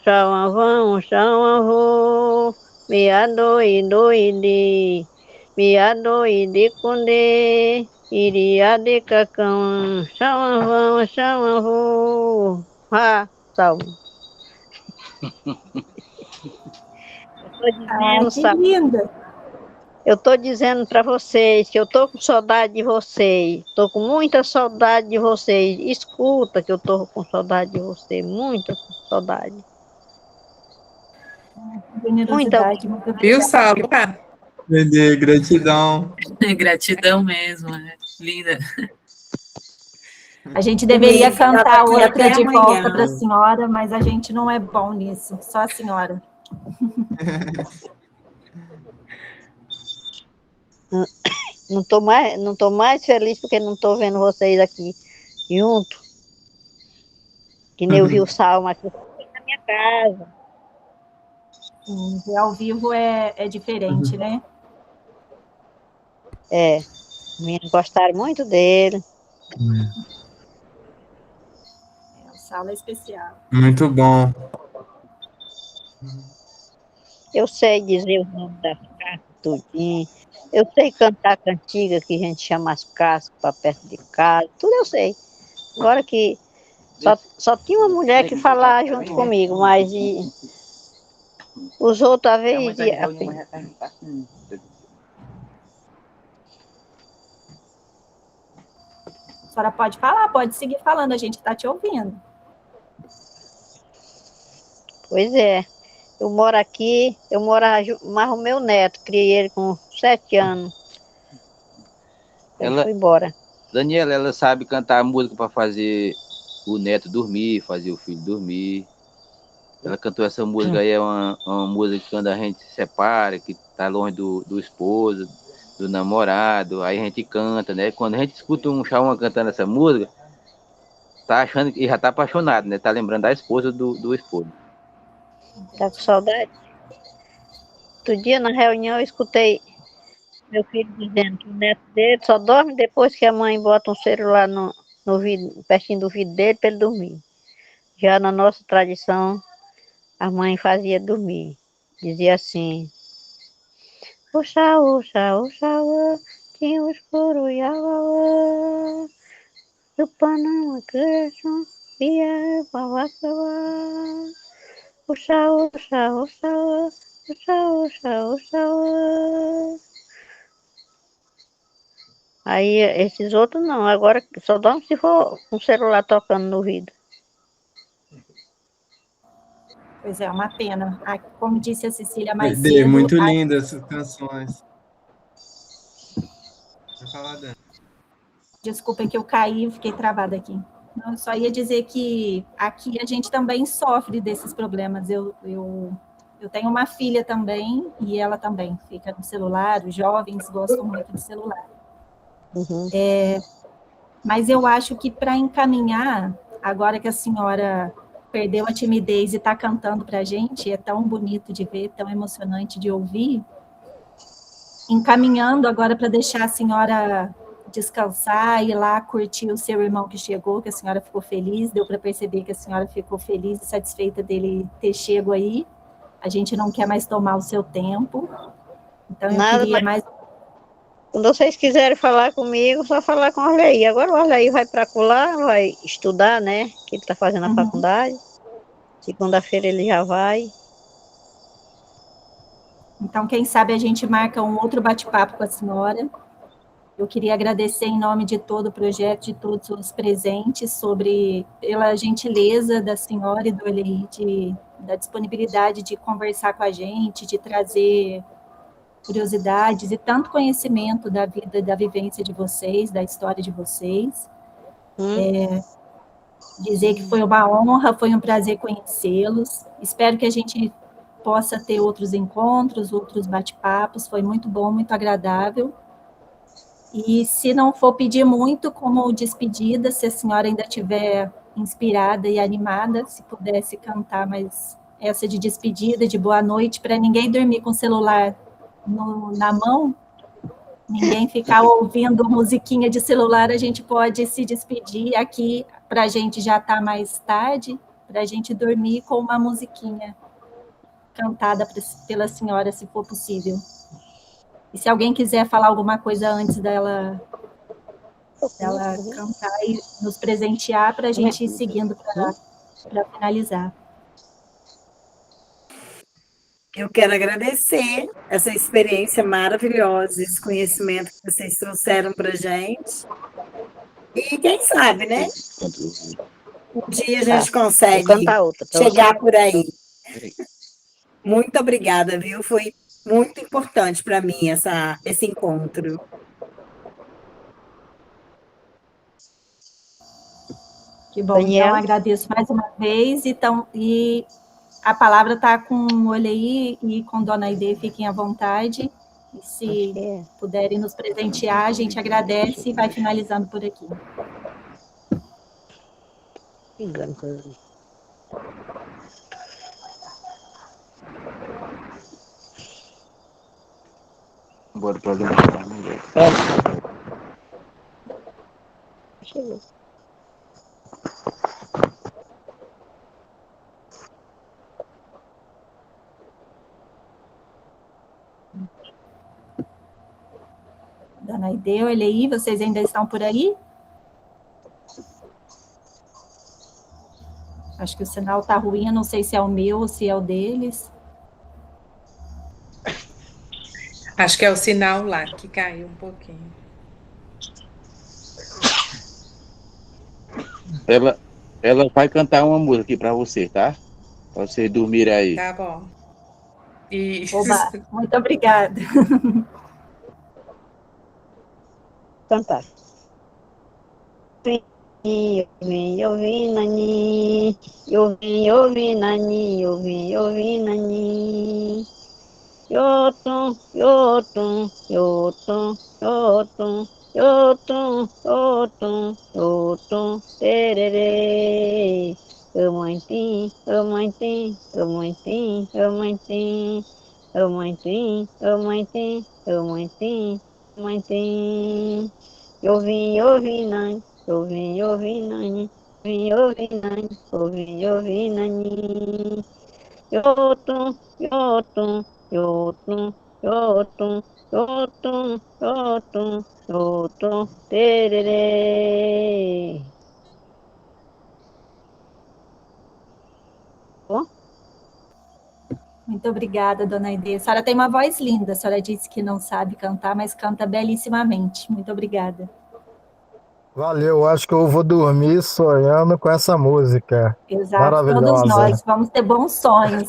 xauavão, xauavô, bia doide, bia doide conde, iria de cacauã, xauavão, xauavô, ah, salve. Que linda! Eu estou dizendo para vocês que eu estou com saudade de vocês. Estou com muita saudade de vocês. Escuta que eu estou com saudade de vocês. Muita saudade. Generosidade. Viu, Saulo? Entendi, gratidão. Gratidão mesmo, né? Linda. A gente deveria cantar outra de volta para a amanhã. senhora, mas a gente não é bom nisso, só a senhora. Não tô mais feliz porque não estou vendo vocês aqui junto. Que nem eu vi o Salmo aqui na minha casa. Ver ao vivo é diferente, né? É, os meninos gostaram muito dele. A sala é especial. Muito bom. Eu sei dizer o nome das casas, tudinho. Eu sei cantar cantiga que a gente chama as casas para perto de casa. Tudo eu sei. Agora que só tinha uma mulher que falava junto comigo, mas Os outros, às A vezes, mãe tá de boinha, mas já tá com... A senhora pode falar, pode seguir falando, a gente está te ouvindo. pois é. Eu moro aqui, eu moro mais o meu neto, criei ele com 7 anos. Ele Ela, foi embora. Daniela, ela sabe cantar música para fazer o neto dormir, fazer o filho dormir. Ela cantou essa música aí, é uma música que quando a gente se separa, que tá longe do esposo, do namorado, aí a gente canta, né? Quando a gente escuta um Chauã cantando essa música, tá achando que já tá apaixonado, né? Tá lembrando da esposa do esposo. Tá com saudade? Outro dia, na reunião, eu escutei meu filho dizendo que o neto dele só dorme depois que a mãe bota um celular no vidro, pertinho do vidro dele para ele dormir. Já na nossa tradição, a mãe fazia dormir. Dizia assim: Oxa, oxa, oxa, tinha o escuro e a uauá, o panama cresceu, ia babacabá. Oxa, oxa, oxa, oxa, oxa, oxa. Aí esses outros não, agora só dorme se for um celular tocando no vidro. Pois é, uma pena. Como disse a Cecília mais Dê, cedo, muito lindas essas canções. Vai falar, Dani. desculpa que eu caí, fiquei travada aqui. Não, eu só ia dizer que aqui a gente também sofre desses problemas. Eu tenho uma filha também, e ela também fica no celular, os jovens gostam muito do celular. Uhum. Mas eu acho que para encaminhar, agora que a senhora perdeu a timidez e está cantando para a gente, é tão bonito de ver, tão emocionante de ouvir, encaminhando agora para deixar a senhora descansar, ir lá curtir o seu irmão que chegou, que a senhora ficou feliz, deu para perceber que a senhora ficou feliz e satisfeita dele ter chego aí. A gente não quer mais tomar o seu tempo, então eu Nada, queria mas mais... quando vocês quiserem falar comigo, só falar com o Arley. Agora o Arley vai para lá, vai estudar, né? Que ele está fazendo a faculdade. Segunda-feira ele já vai. Então, quem sabe a gente marca um outro bate-papo com a senhora. Eu queria agradecer em nome de todo o projeto, de todos os presentes, pela gentileza da senhora e do Arley, da disponibilidade de conversar com a gente, de trazer curiosidades e tanto conhecimento da vida, da vivência de vocês, da história de vocês. Dizer que foi uma honra, foi um prazer conhecê-los. Espero que a gente possa ter outros encontros, outros bate-papos. Foi muito bom, muito agradável. E se não for pedir muito, como despedida, se a senhora ainda estiver inspirada e animada, se pudesse cantar mais essa de despedida, de boa noite, para ninguém dormir com o celular na mão, ninguém ficar ouvindo musiquinha de celular, a gente pode se despedir aqui, para a gente já estar mais tarde, para a gente dormir com uma musiquinha cantada pela senhora, se for possível. E se alguém quiser falar alguma coisa antes dela cantar e nos presentear, para a gente ir seguindo para finalizar. Eu quero agradecer essa experiência maravilhosa, esse conhecimento que vocês trouxeram para a gente. E quem sabe, né? Um dia a gente consegue chegar por aí. Muito obrigada, viu? Foi muito importante para mim esse encontro. Que bom, Daniel. Então agradeço mais uma vez, e a palavra está com o Olei e com Dona Aide, fiquem à vontade, e se puderem nos presentear, a gente agradece e vai finalizando por aqui. Bora para ali. Chegou. Dona Aide, olha aí, vocês ainda estão por aí? Acho que o sinal está ruim, eu não sei se é o meu ou se é o deles. Acho que é o sinal lá que caiu um pouquinho. Ela vai cantar uma música aqui para você, tá? Para vocês dormirem aí. Tá bom. Isso. Oba, muito obrigada. Cantar. Eu vim, nani, eu vim, nani, eu vim, nani. Yotum, yotum, yotum, yotum, yotum, yotum, yotum, tererê. Amantim, amantim, amantim, amantim, amantim, amantim, amantim, amantim. Eu vim, nani, eu vim, nani, eu vim, nani, eu vim, nani. Yotum, yotum, yotum, yotum, yotum, yotum, yotum, tererê. Bom, Muito obrigada, dona Aide. A senhora tem uma voz linda. A senhora disse que não sabe cantar, mas canta belíssimamente. Muito obrigada. Valeu, acho que eu vou dormir sonhando com essa música. Exato, todos Maravilhosa. nós vamos ter bons sonhos.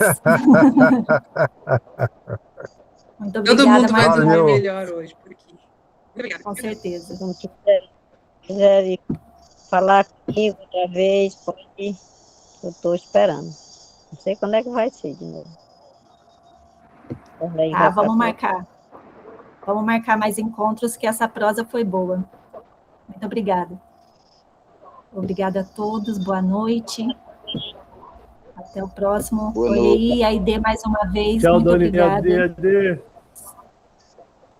Muito obrigada, Todo mundo vai Marcela. dormir Valeu. melhor hoje por aqui. Obrigada. Com certeza. se não quiser falar comigo outra vez, pode ir. Eu estou esperando. Não sei quando é que vai ser de novo. Também Tá, já vamos passou. marcar. Vamos marcar mais encontros, que essa prosa foi boa. Muito obrigada. Obrigada a todos, boa noite. Até o próximo. Boa Olha noite. aí, Aide, mais uma vez, Tchau, muito dona obrigada. Ade.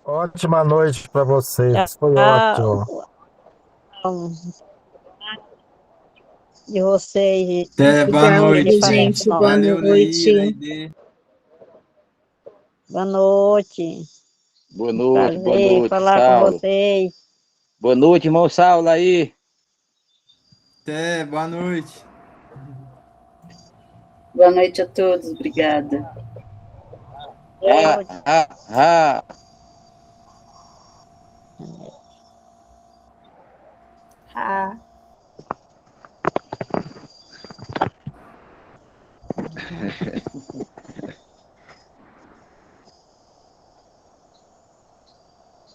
Ótima noite para vocês. Foi Ah, ótimo. de vocês. Até, boa Igual noite. ele parece gente. nós. Boa Valeu, noite. Leíra, Aide. Boa noite. Boa noite, boa Prazer noite, falar com Saulo. vocês. Boa noite, irmão Saulo aí. Até, boa noite. Boa noite a todos, obrigada. Ah. Ah,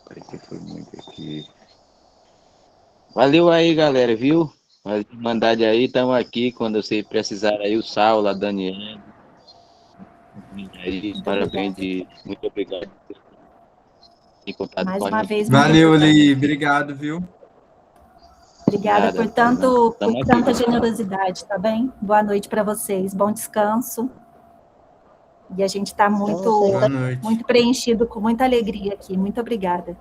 Parece que foi muito aqui. Valeu aí, galera, viu? A Irmandade aí, estamos aqui quando vocês precisarem aí, o Saulo, a Daniela. Aí, Muito parabéns obrigada. e muito obrigado por ter contado mais com a uma gente. vez, muito Valeu, obrigada. Leí. Obrigado, viu? Obrigada Nada, por tanto, tamo por aqui. tanta generosidade, tá bem? Boa noite para vocês, bom descanso. E a gente está muito, Boa noite. muito preenchido, com muita alegria aqui. Muito obrigada.